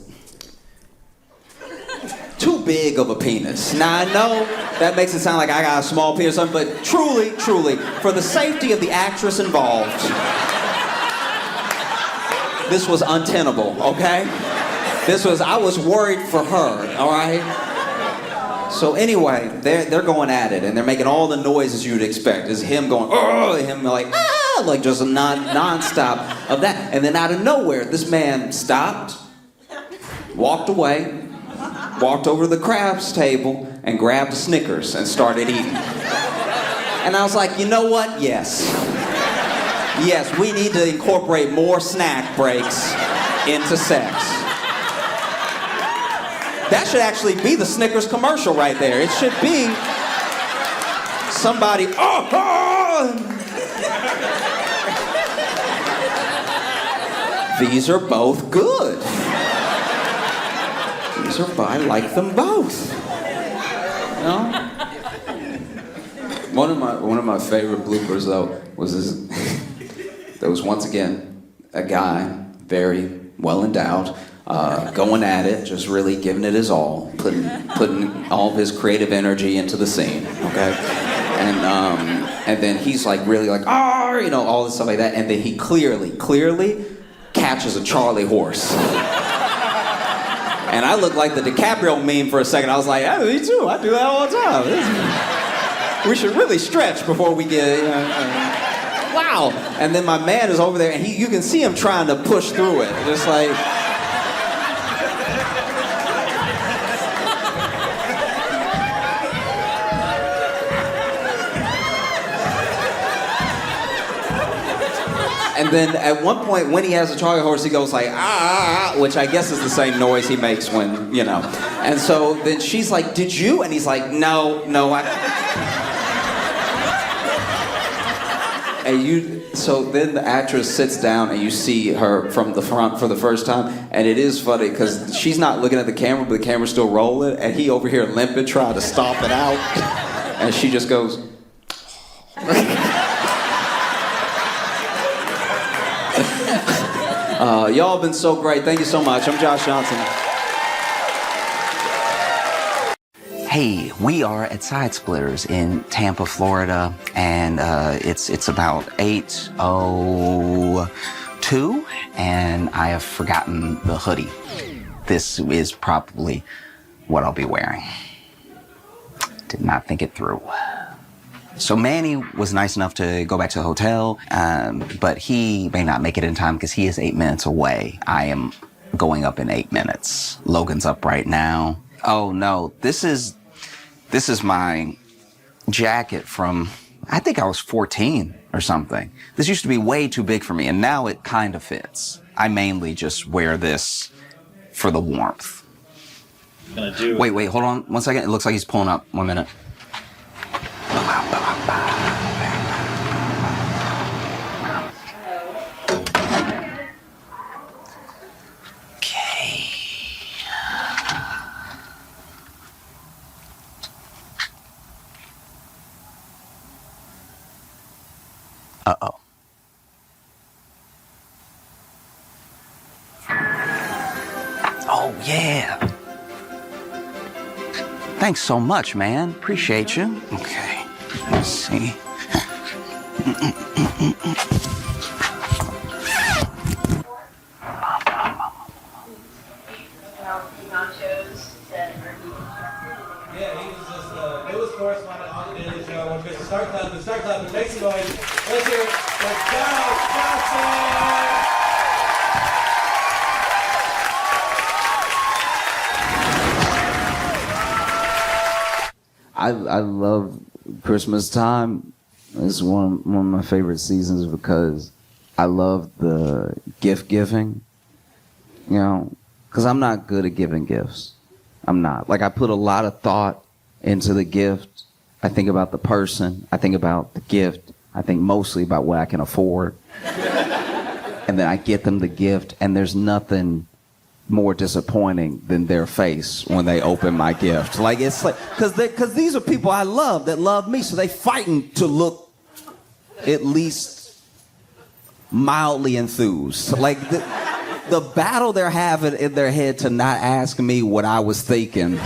too big of a penis. Now I know that makes it sound like I got a small penis or something, but truly, for the safety of the actress involved, this was untenable, okay? I was worried for her, all right? So anyway, they're going at it, and they're making all the noises you'd expect. It's him going, him like, like just a nonstop of that. And then out of nowhere, this man stopped, walked away, walked over to the crabs table, and grabbed a Snickers and started eating. And I was like, you know what? Yes, we need to incorporate more snack breaks into sex. That should actually be the Snickers commercial right there. It should be somebody, These are both good. I like them both. You know? One of my favorite bloopers though was this. There was once again a guy, very well endowed, going at it, just really giving it his all, putting all of his creative energy into the scene, okay? And then he's like really like, you know, all this stuff like that, and then he clearly catches a Charlie horse. And I looked like the DiCaprio meme for a second. I was like, yeah, me too, I do that all the time. We should really stretch before we get, wow. And then my man is over there, and you can see him trying to push through it, just like, and then at one point, when he has a Charlie horse, he goes like, which I guess is the same noise he makes when, you know. And so then she's like, did you? And he's like, no, so then the actress sits down and you see her from the front for the first time, and it is funny because she's not looking at the camera, but the camera's still rolling, and he over here limping, trying to stomp it out, and she just goes, y'all have been so great. Thank you so much. I'm Josh Johnson. Hey, we are at Side Splitters in Tampa, Florida, and it's about 8:02, and I have forgotten the hoodie. This is probably what I'll be wearing. Did not think it through. So Manny was nice enough to go back to the hotel, but he may not make it in time because he is 8 minutes away. I am going up in 8 minutes. Logan's up right now. Oh no, this is my jacket from, I think I was 14 or something. This used to be way too big for me, and now it kind of fits. I mainly just wear this for the warmth. Wait, hold on 1 second. It looks like he's pulling up. 1 minute. Okay. Uh-oh. Oh, yeah. Thanks so much, man. Appreciate you. Okay, let's see. Yeah, he was just the newest correspondent on the Daily Show. When Mr. Start Clapping, make some noise. Let's hear it for Josh Johnson! I love Christmas time. It's one of my favorite seasons because I love the gift giving. You know, because I'm not good at giving gifts. I'm not. Like, I put a lot of thought into the gift. I think about the person. I think about the gift. I think mostly about what I can afford. And then I get them the gift, and there's nothing more disappointing than their face when they open my gift. Like, it's like, because these are people I love that love me, so they fighting to look at least mildly enthused. Like, the battle they're having in their head to not ask me what I was thinking.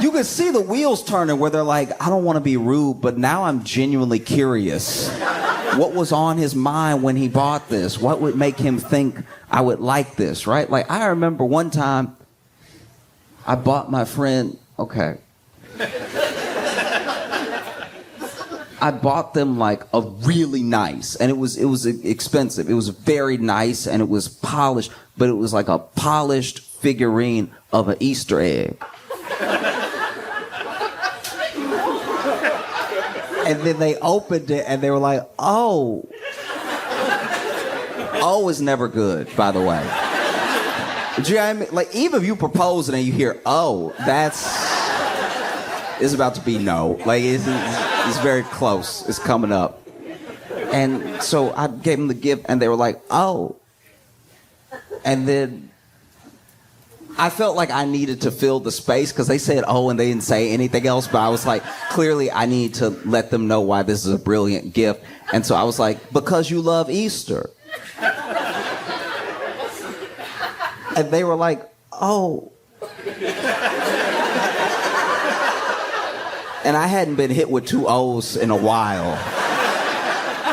You can see the wheels turning where they're like, I don't want to be rude, but now I'm genuinely curious. What was on his mind when he bought this? What would make him think I would like this, right? Like, I remember one time I bought my friend, okay. I bought them like a really nice, and it was expensive. It was very nice, and it was polished, but it was like a polished figurine of an Easter egg. And then they opened it, and they were like, oh. Oh is never good, by the way. Do you know what I mean? Like, even if you propose and then you hear, oh, it's about to be no. Like, it's very close. It's coming up. And so I gave them the gift, and they were like, oh. And then I felt like I needed to fill the space because they said, oh, and they didn't say anything else. But I was like, clearly I need to let them know why this is a brilliant gift. And so I was like, because you love Easter. And they were like, oh. And I hadn't been hit with 2 O's in a while.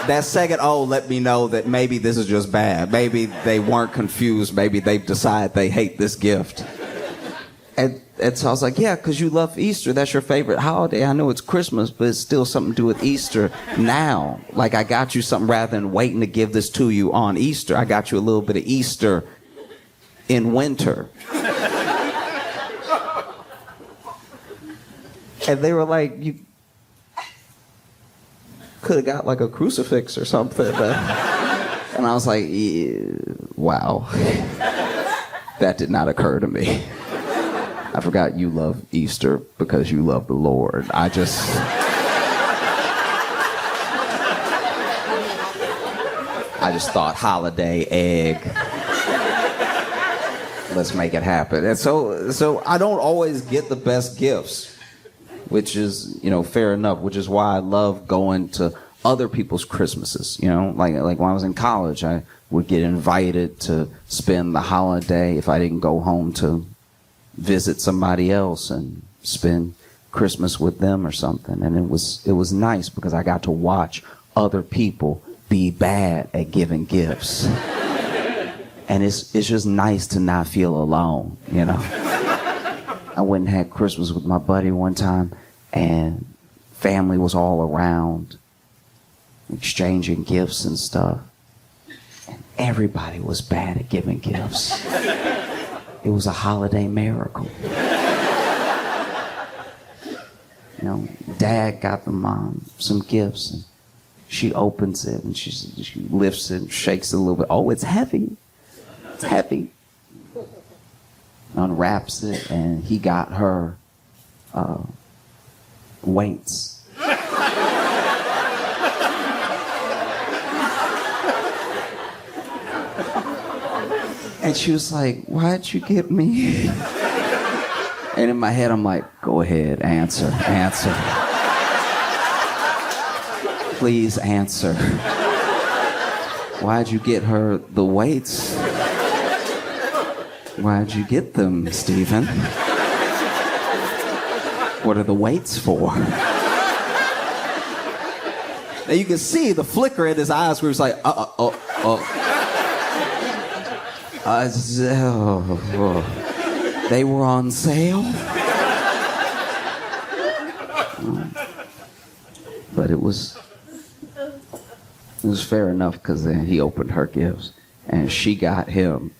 That second O let me know that maybe this is just bad. Maybe they weren't confused. Maybe they've decided they hate this gift. And so I was like, yeah, because you love Easter. That's your favorite holiday. I know it's Christmas, but it's still something to do with Easter now. Like, I got you something rather than waiting to give this to you on Easter. I got you a little bit of Easter in winter. And they were like, you could have got like a crucifix or something. And I was like, yeah, wow. That did not occur to me. I forgot you love Easter because you love the Lord. I just thought holiday egg. Let's make it happen. And so I don't always get the best gifts, which is, you know, fair enough, which is why I love going to other people's Christmases, you know? Like when I was in college, I would get invited to spend the holiday if I didn't go home to visit somebody else and spend Christmas with them or something. And it was nice because I got to watch other people be bad at giving gifts. And it's just nice to not feel alone, you know. I went and had Christmas with my buddy one time, and family was all around, exchanging gifts and stuff. And everybody was bad at giving gifts. It was a holiday miracle. You know, Dad got the mom some gifts, and she opens it, and she lifts it and shakes it a little bit. Oh, it's heavy. It's heavy. Unwraps it, and he got her weights. And she was like, "Why'd you get me?" And in my head, I'm like, "Go ahead, answer. Please answer. Why'd you get her the weights? Why'd you get them, Stephen? What are the weights for?" Now you can see the flicker in his eyes where he's like, they were on sale? But it was fair enough because then he opened her gifts and she got him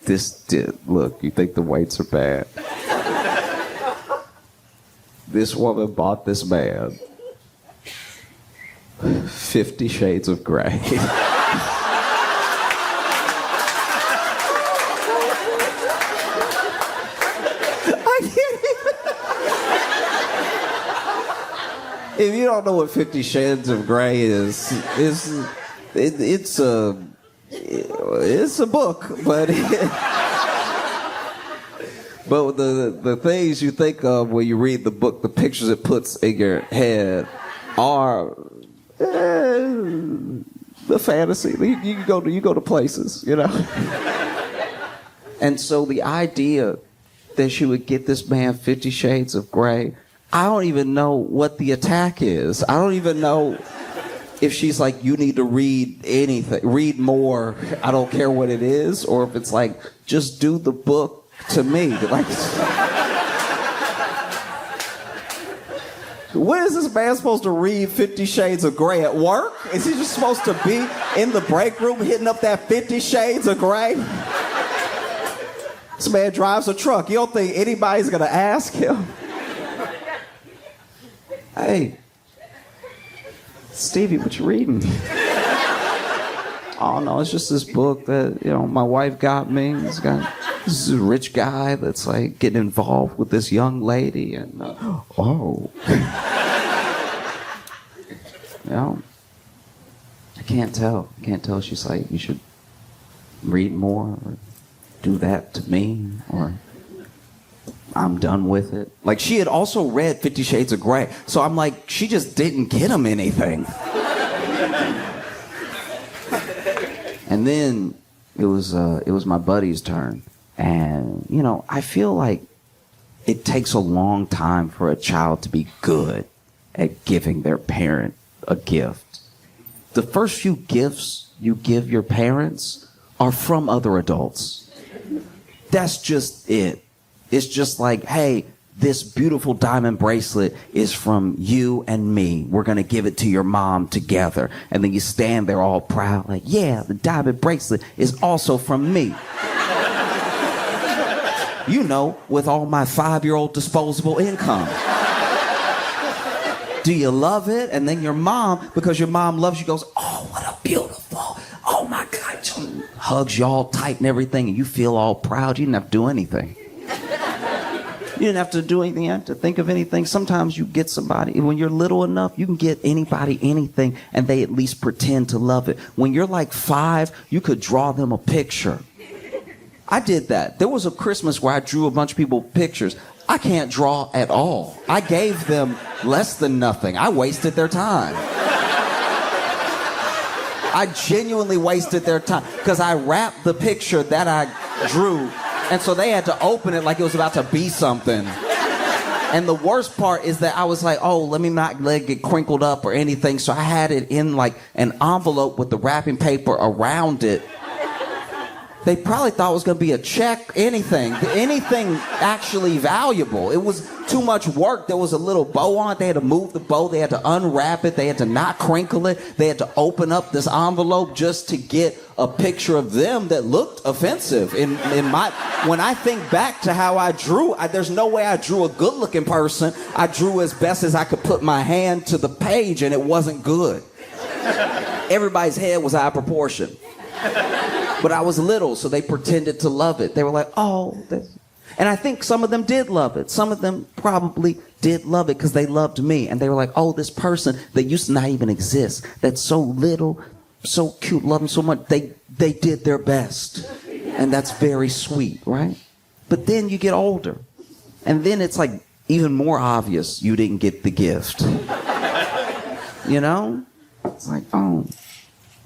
look, you think the weights are bad? This woman bought this man 50 Shades of Grey. If you don't know what 50 Shades of Grey is, it's a book, but but the things you think of when you read the book, the pictures it puts in your head are the fantasy. You go to places, you know. And so the idea that she would get this man 50 Shades of Grey, I don't even know what the attack is. I don't even know if she's like, you need to read anything, read more, I don't care what it is, or if it's like, just do the book to me. Like, when is this man supposed to read 50 Shades of Grey at work? Is he just supposed to be in the break room hitting up that 50 Shades of Grey? This man drives a truck. You don't think anybody's gonna ask him? Hey, Stevie, what you reading? Oh no, it's just this book that, you know, my wife got me. This is a rich guy that's like getting involved with this young lady, and you know, I can't tell. She's like, you should read more, or do that to me, or I'm done with it. Like, she had also read 50 Shades of Grey, so I'm like, she just didn't get him anything. And then it was my buddy's turn, and you know, I feel like it takes a long time for a child to be good at giving their parent a gift. The first few gifts you give your parents are from other adults. That's just it. It's just like, hey, this beautiful diamond bracelet is from you and me. We're going to give it to your mom together. And then you stand there all proud like, yeah, the diamond bracelet is also from me. You know, with all my 5-year-old disposable income. Do you love it? And then your mom, because your mom loves you, goes, oh, what a beautiful, oh my God. Hugs you all tight and everything, and you feel all proud. You didn't have to do anything. You didn't have to do anything. You didn't have to think of anything. Sometimes you get somebody, when you're little enough, you can get anybody anything, and they at least pretend to love it. When you're like 5, you could draw them a picture. I did that. There was a Christmas where I drew a bunch of people pictures. I can't draw at all. I gave them less than nothing. I wasted their time. I genuinely wasted their time because I wrapped the picture that I drew, and so they had to open it like it was about to be something. And the worst part is that I was like, oh, let me not let it get crinkled up or anything. So I had it in like an envelope with the wrapping paper around it. They probably thought it was going to be a check, anything actually valuable. It was too much work. There was a little bow on it. They had to move the bow. They had to unwrap it. They had to not crinkle it. They had to open up this envelope just to get a picture of them that looked offensive. When I think back to how I drew, there's no way I drew a good-looking person. I drew as best as I could put my hand to the page, and it wasn't good. Everybody's head was out of proportion. But I was little, so they pretended to love it. They were like, oh. And I think some of them did love it. Some of them probably did love it because they loved me. And they were like, oh, this person that used to not even exist, that's so little, so cute, love them so much, they did their best. And that's very sweet, right? But then you get older. And then it's like even more obvious you didn't get the gift. You know? It's like, oh,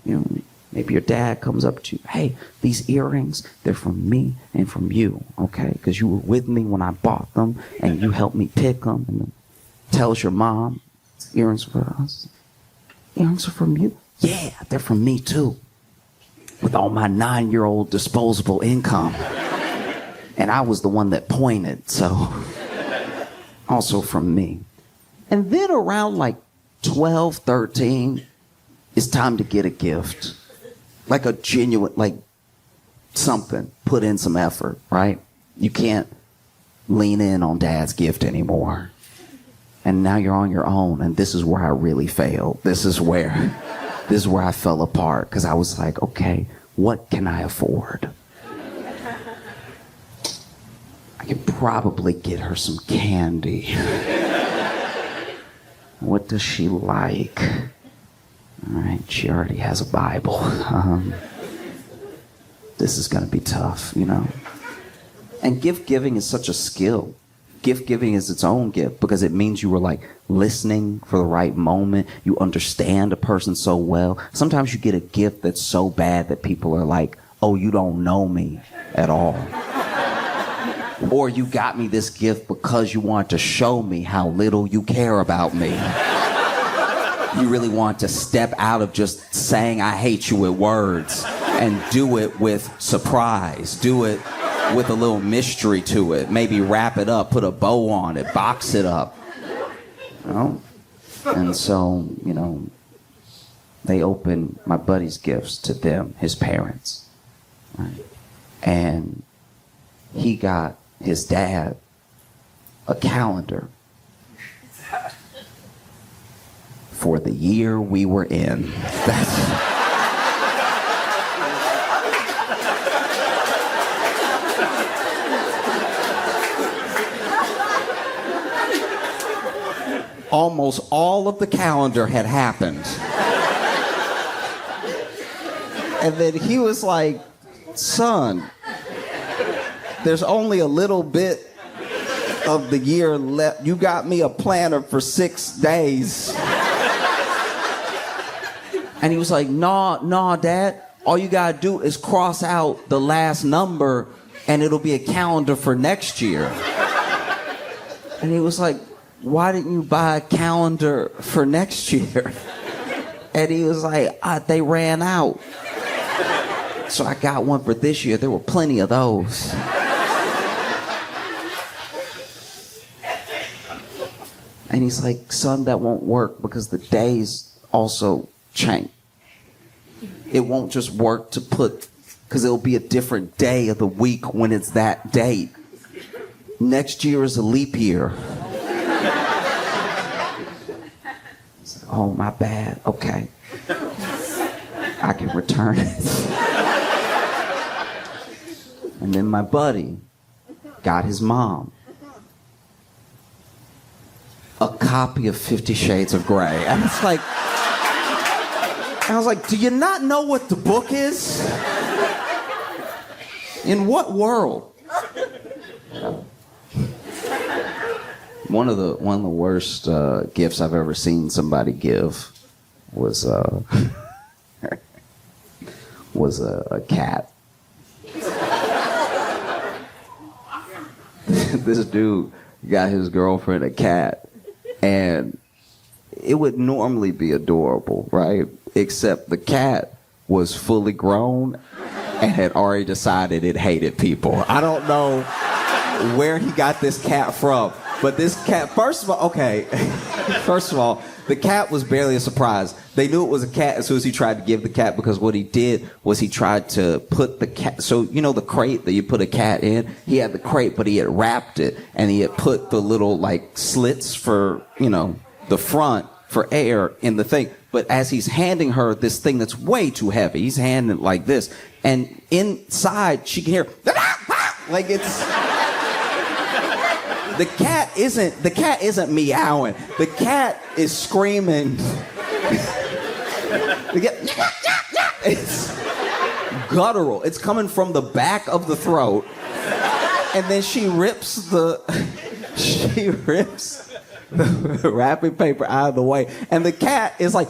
you know, maybe your dad comes up to you, hey, these earrings, they're from me and from you, okay? Because you were with me when I bought them, and you helped me pick them. And then tells your mom, earrings for us. Earrings are from you? Yeah, they're from me too. With all my 9-year-old disposable income. And I was the one that pointed, so also from me. And then around like 12, 13, it's time to get a gift. Like a genuine, like something, put in some effort, right? You can't lean in on dad's gift anymore. And now you're on your own, and this is where I really failed. This is where I fell apart, because I was like, okay, what can I afford? I could probably get her some candy. What does she like? All right, she already has a Bible. This is going to be tough, you know. And gift giving is such a skill. Gift giving is its own gift because it means you were like listening for the right moment. You understand a person so well. Sometimes you get a gift that's so bad that people are like, oh, you don't know me at all. Or you got me this gift because you want to show me how little you care about me. You really want to step out of just saying I hate you with words and do it with surprise. Do it with a little mystery to it. Maybe wrap it up, put a bow on it, box it up. You know? And so, you know, they opened my buddy's gifts to them, his parents. Right? And he got his dad a calendar for the year we were in. Almost all of the calendar had happened. And then he was like, son, there's only a little bit of the year left. You got me a planner for 6 days. And he was like, nah, Dad. All you gotta do is cross out the last number and it'll be a calendar for next year. And he was like, why didn't you buy a calendar for next year? And he was like, they ran out. So I got one for this year. There were plenty of those. And he's like, son, that won't work because the days also change. It won't just work to put, because it'll be a different day of the week when it's that date. Next year is a leap year. Oh, my bad. Okay. I can return it. And then my buddy got his mom a copy of 50 Shades of Grey. And it's like, I was like, do you not know what the book is? In what world? One of the worst gifts I've ever seen somebody give was a cat. This dude got his girlfriend a cat, and it would normally be adorable, right? Except the cat was fully grown and had already decided it hated people. I don't know where he got this cat from, but this cat, first of all, the cat was barely a surprise. They knew it was a cat as soon as he tried to give the cat, because what he did was he tried to put the cat, so you know the crate that you put a cat in? He had the crate, but he had wrapped it, and he had put the little like slits for, you know, the front for air in the thing. But as he's handing her this thing that's way too heavy, he's handing it like this, and inside she can hear, like it's... The cat isn't meowing. The cat is screaming. It's guttural. It's coming from the back of the throat. And then she rips the wrapping paper out of the way. And the cat is like,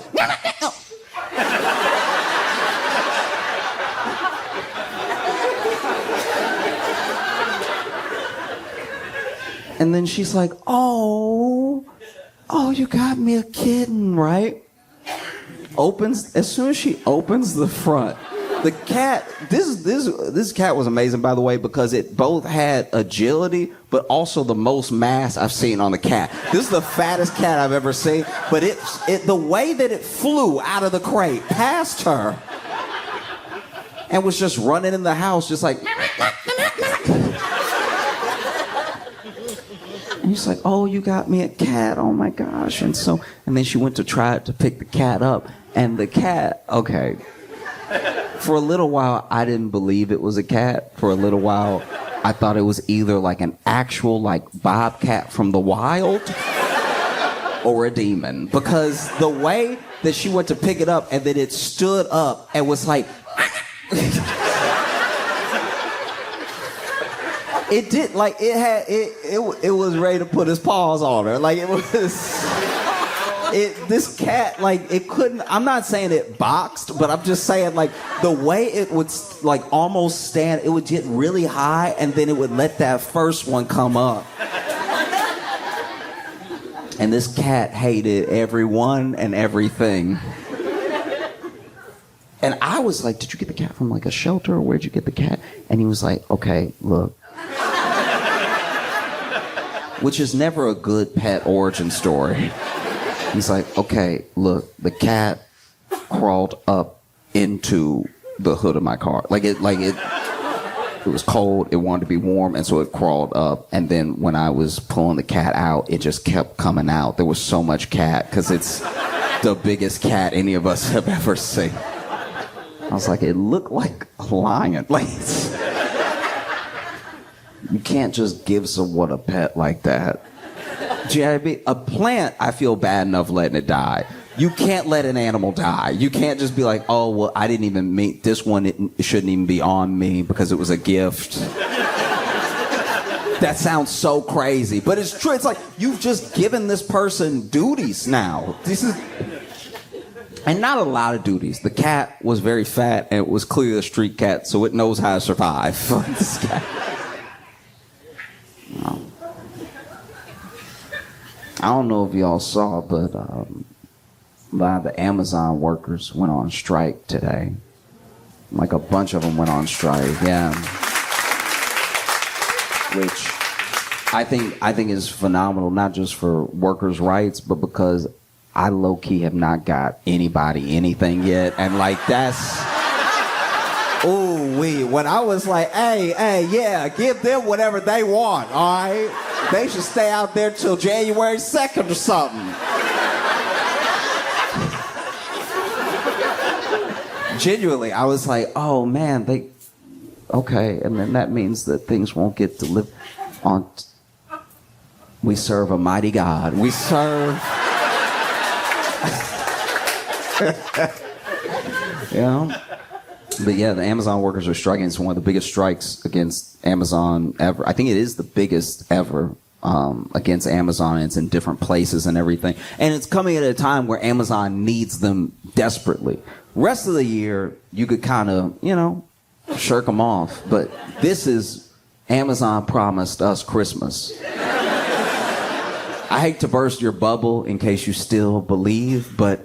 and then she's like, oh, you got me a kitten, right? As soon as she opens the front, the cat, this cat was amazing, by the way, because it both had agility, but also the most mass I've seen on a cat. This is the fattest cat I've ever seen, but the way that it flew out of the crate past her and was just running in the house, just like, and he's like, oh, you got me a cat, oh my gosh. And then she went to try to pick the cat up, and the cat, okay. For a little while, I didn't believe it was a cat. For a little while, I thought it was either like an actual like bobcat from the wild or a demon. Because the way that she went to pick it up and then it stood up and was like... It did, like, it was ready to put his paws on her. Like, this cat, like, it couldn't, I'm not saying it boxed, but I'm just saying, like, the way it would, like, almost stand, it would get really high, and then it would let that first one come up. And this cat hated everyone and everything. And I was like, did you get the cat from, like, a shelter, or where'd you get the cat? And he was like, okay, look. Which is never a good pet origin story. He's like, okay, look, the cat crawled up into the hood of my car. It was cold, it wanted to be warm, and so it crawled up. And then when I was pulling the cat out, it just kept coming out. There was so much cat, because it's the biggest cat any of us have ever seen. I was like, it looked like a lion. Like, you can't just give someone a pet like that. A plant, I feel bad enough letting it die. You can't let an animal die. You can't just be like, oh, well, I didn't even meet this one. It shouldn't even be on me because it was a gift. That sounds so crazy, but it's true. It's like, you've just given this person duties now. And not a lot of duties. The cat was very fat, and it was clearly a street cat, so it knows how to survive. This cat. I don't know if y'all saw, but a lot of the Amazon workers went on strike today. Like a bunch of them went on strike, yeah. Which I think is phenomenal, not just for workers' rights, but because I low-key have not got anybody anything yet. And like that's... Ooh-wee. When I was like, hey, yeah, give them whatever they want, all right? They should stay out there till January 2nd or something. Genuinely, I was like, oh, man, okay, and then that means that things won't get delivered on... We serve a mighty God. We serve... You know? But yeah, the Amazon workers are striking. It's one of the biggest strikes against Amazon ever. I think it is the biggest ever against Amazon. It's in different places and everything. And it's coming at a time where Amazon needs them desperately. Rest of the year, you could kind of, shirk them off. But this is Amazon promised us Christmas. I hate to burst your bubble in case you still believe, but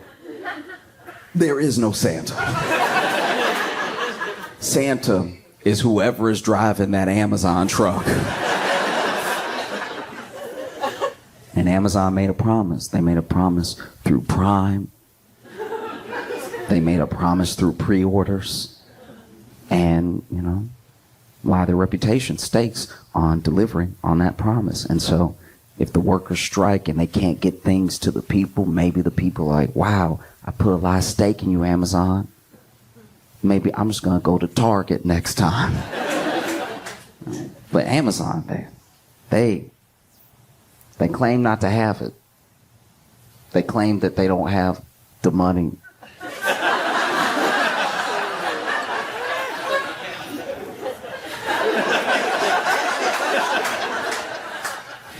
there is no Santa. Santa is whoever is driving that Amazon truck. And Amazon made a promise. They made a promise through Prime. They made a promise through pre-orders. And, you know, a lot of their reputation stakes on delivering on that promise. And so if the workers strike and they can't get things to the people, maybe the people are like, wow, I put a lot of stake in you, Amazon. Maybe I'm just going to go to Target next time. But Amazon, they claim not to have it. They claim that they don't have the money.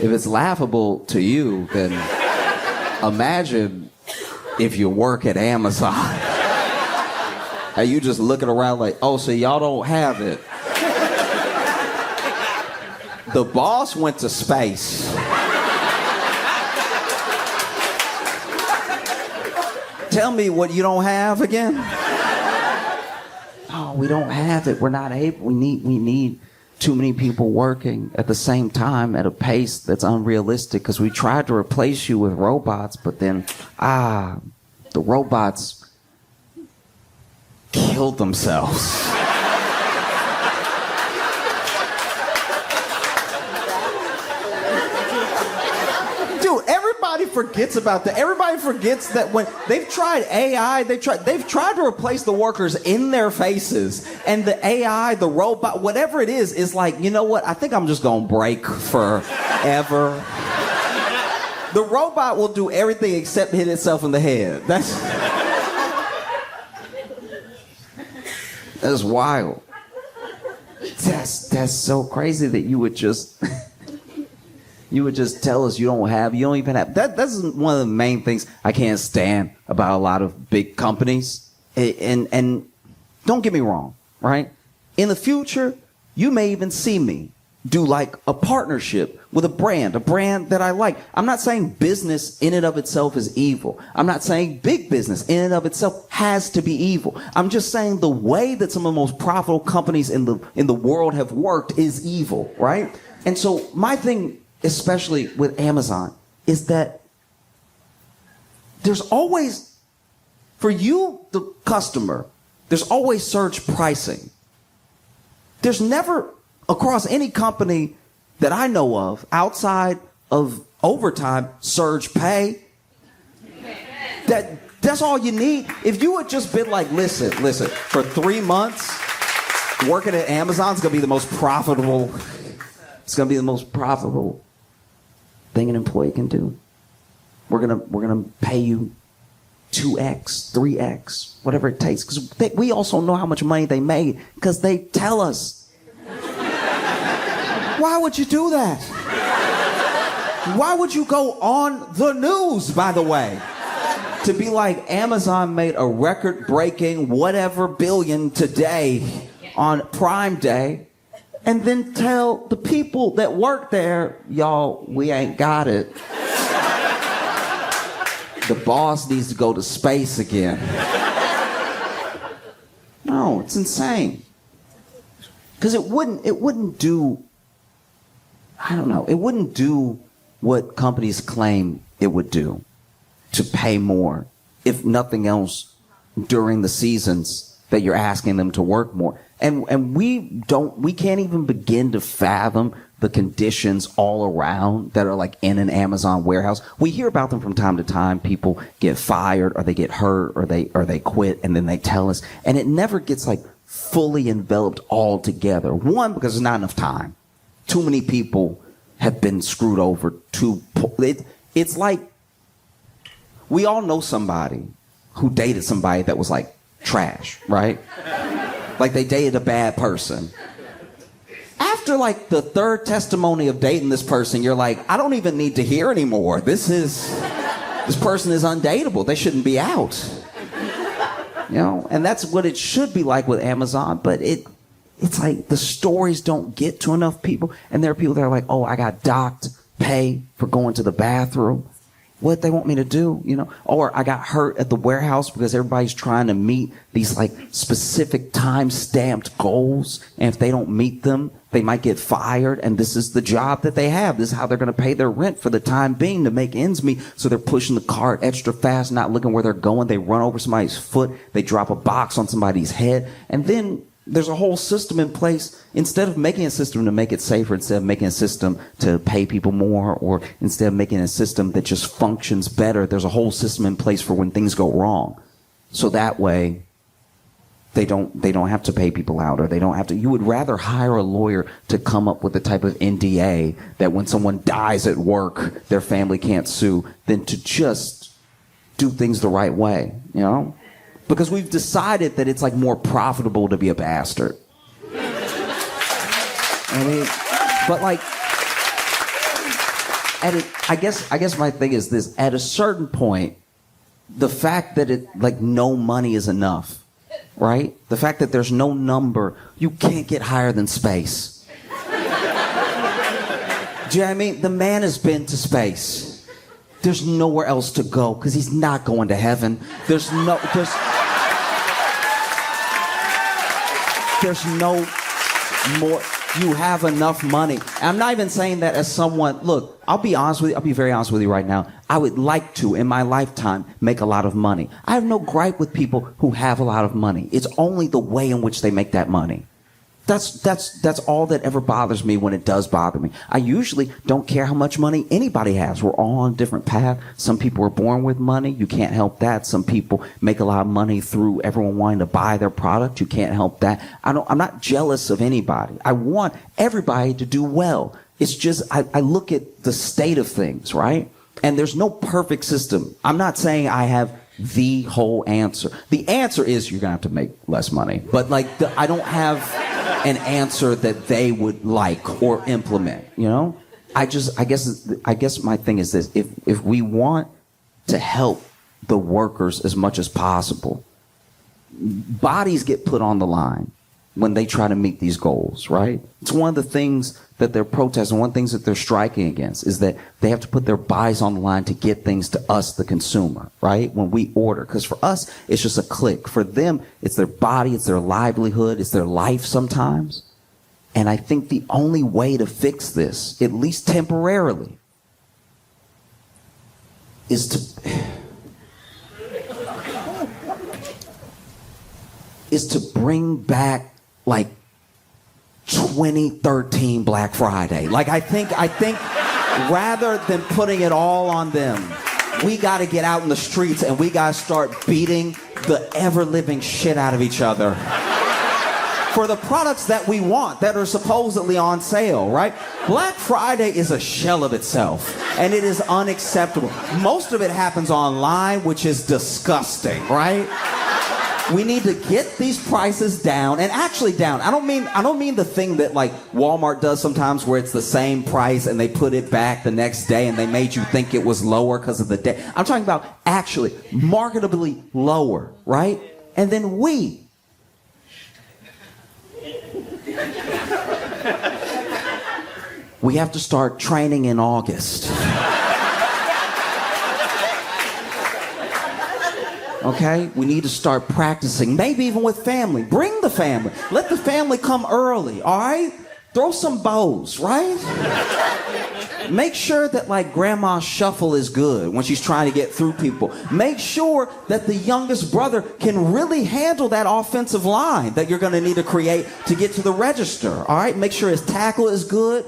If it's laughable to you, then imagine if you work at Amazon. And you just looking around like, oh, so y'all don't have it. The boss went to space. Tell me what you don't have again? Oh, we don't have it. We're not able. We need too many people working at the same time at a pace that's unrealistic because we tried to replace you with robots, but then, the robots killed themselves. Dude, everybody forgets about that. Everybody forgets that when they've tried AI, they've tried to replace the workers in their faces, and the AI, the robot, whatever it is like, you know what? I think I'm just gonna break forever. The robot will do everything except hit itself in the head. That's wild. That's so crazy that you would just tell us you don't even have. That's one of the main things I can't stand about a lot of big companies. And don't get me wrong, right? In the future, you may even see me do like a partnership with a brand that I like. I'm not saying business in and of itself is evil. I'm not saying big business in and of itself has to be evil. I'm just saying the way that some of the most profitable companies in the world have worked is evil, right? And so my thing, especially with Amazon, is that there's always, for you, the customer, there's always surge pricing. There's never, across any company that I know of, outside of overtime, surge pay. That's all you need. If you had just been like, listen, for 3 months, working at Amazon's gonna be the most profitable. It's gonna be the most profitable thing an employee can do. We're gonna pay you 2x, 3x, whatever it takes, because we also know how much money they made because they tell us. Why would you do that? Why would you go on the news, by the way, to be like, Amazon made a record-breaking whatever billion today on Prime Day, and then tell the people that work there, y'all, we ain't got it. The boss needs to go to space again. No, it's insane. Because it wouldn't do, I don't know, it wouldn't do what companies claim it would do, to pay more, if nothing else, during the seasons that you're asking them to work more. And we can't even begin to fathom the conditions all around that are like in an Amazon warehouse. We hear about them from time to time. People get fired or they get hurt or they quit, and then they tell us. And it never gets like fully enveloped all together. One, because there's not enough time. Too many people have been screwed over. It's like, we all know somebody who dated somebody that was like trash, right? Like they dated a bad person. After like the third testimony of dating this person, you're like, I don't even need to hear anymore. This person is undateable. They shouldn't be out. You know, and that's what it should be like with Amazon, but it's like the stories don't get to enough people, and there are people that are like, oh, I got docked pay for going to the bathroom. What they want me to do, or I got hurt at the warehouse because everybody's trying to meet these like specific time-stamped goals, and if they don't meet them, they might get fired, and this is the job that they have. This is how they're going to pay their rent for the time being to make ends meet. So they're pushing the cart extra fast, not looking where they're going. They run over somebody's foot, they drop a box on somebody's head, and then there's a whole system in place. Instead of making a system to make it safer, instead of making a system to pay people more, or instead of making a system that just functions better, there's a whole system in place for when things go wrong. So that way, they don't have to pay people out, or they don't have to. You would rather hire a lawyer to come up with the type of NDA that when someone dies at work, their family can't sue, than to just do things the right way, Because we've decided that it's like more profitable to be a bastard. I mean, but like, I guess my thing is this: at a certain point, the fact that no money is enough, right? The fact that there's no number, you can't get higher than space. Do you know what I mean? The man has been to space. There's nowhere else to go because he's not going to heaven. There's no more. You have enough money. And I'm not even saying that as someone, look, I'll be honest with you. I'll be very honest with you right now. I would like to, in my lifetime, make a lot of money. I have no gripe with people who have a lot of money. It's only the way in which they make that money. That's all that ever bothers me when it does bother me. I usually don't care how much money anybody has. We're all on a different path. Some people are born with money. You can't help that. Some people make a lot of money through everyone wanting to buy their product. You can't help that. I'm not jealous of anybody. I want everybody to do well. It's just, I look at the state of things, right? And there's no perfect system. I'm not saying I have the whole answer. The answer is you're going to have to make less money. But I don't have an answer that they would like or implement, I guess my thing is this: if we want to help the workers as much as possible, bodies get put on the line when they try to meet these goals, right? It's one of the things that they're protesting, one of the things that they're striking against is that they have to put their bodies on the line to get things to us, the consumer, right? When we order. Because for us, it's just a click. For them, it's their body, it's their livelihood, it's their life sometimes. And I think the only way to fix this, at least temporarily, is to bring back 2013 Black Friday. I think rather than putting it all on them, we got to get out in the streets and we got to start beating the ever-living shit out of each other for the products that we want, that are supposedly on sale, right? Black Friday is a shell of itself, and it is unacceptable. Most of it happens online, which is disgusting, right? We need to get these prices down, and actually down. I don't mean the thing that Walmart does sometimes where it's the same price and they put it back the next day and they made you think it was lower because of the day. I'm talking about actually marketably lower, right? And then we have to start training in August. Okay? We need to start practicing, maybe even with family. Bring the family. Let the family come early, all right? Throw some bows, right? Make sure that grandma's shuffle is good when she's trying to get through people. Make sure that the youngest brother can really handle that offensive line that you're going to need to create to get to the register, all right? Make sure his tackle is good.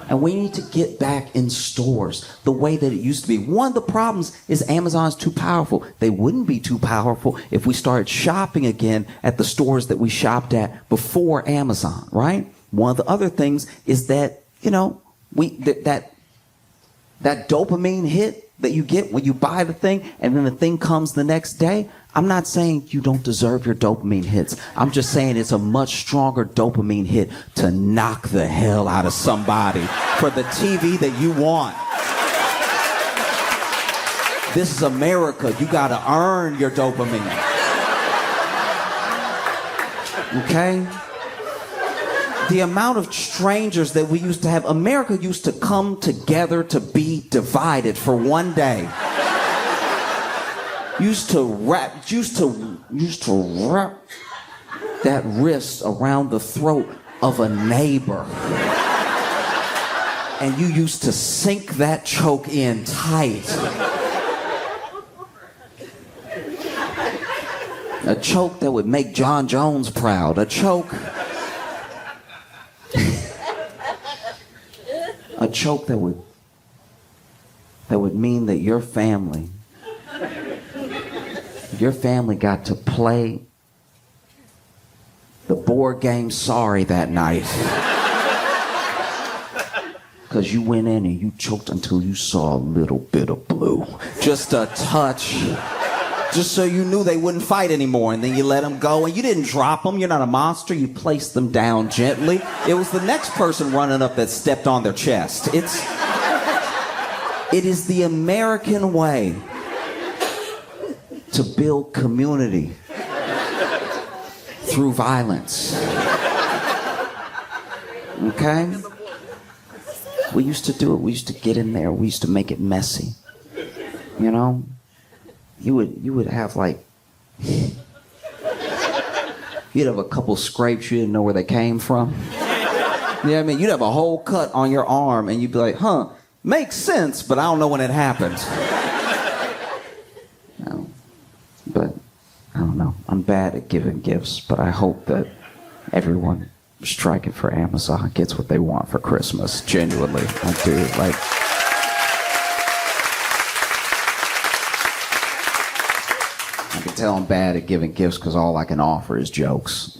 And we need to get back in stores the way that it used to be. One of the problems is Amazon's too powerful. They wouldn't be too powerful if we started shopping again at the stores that we shopped at before Amazon, right? One of the other things is that, that dopamine hit that you get when you buy the thing and then the thing comes the next day. I'm not saying you don't deserve your dopamine hits. I'm just saying it's a much stronger dopamine hit to knock the hell out of somebody for the TV that you want. This is America. You gotta earn your dopamine. Okay? The amount of strangers that we used to have. America used to come together to be divided for one day. Used to wrap that wrist around the throat of a neighbor. And you used to sink that choke in tight. A choke that would make John Jones proud. A choke that would mean that your family got to play the board game Sorry that night. Because you went in and you choked until you saw a little bit of blue. Just a touch. Just so you knew they wouldn't fight anymore, and then you let them go, and you didn't drop them. You're not a monster. You placed them down gently. It was the next person running up that stepped on their chest. It is the American way to build community through violence. Okay? We used to do it. We used to get in there. We used to make it messy. You know? You would have like, you'd have a couple scrapes you didn't know where they came from. You know what I mean? You'd have a whole cut on your arm and you'd be like, huh, makes sense, but I don't know when it happened. No. But, I don't know. I'm bad at giving gifts, but I hope that everyone striking for Amazon gets what they want for Christmas. Genuinely. I do. Like... I can tell I'm bad at giving gifts because all I can offer is jokes.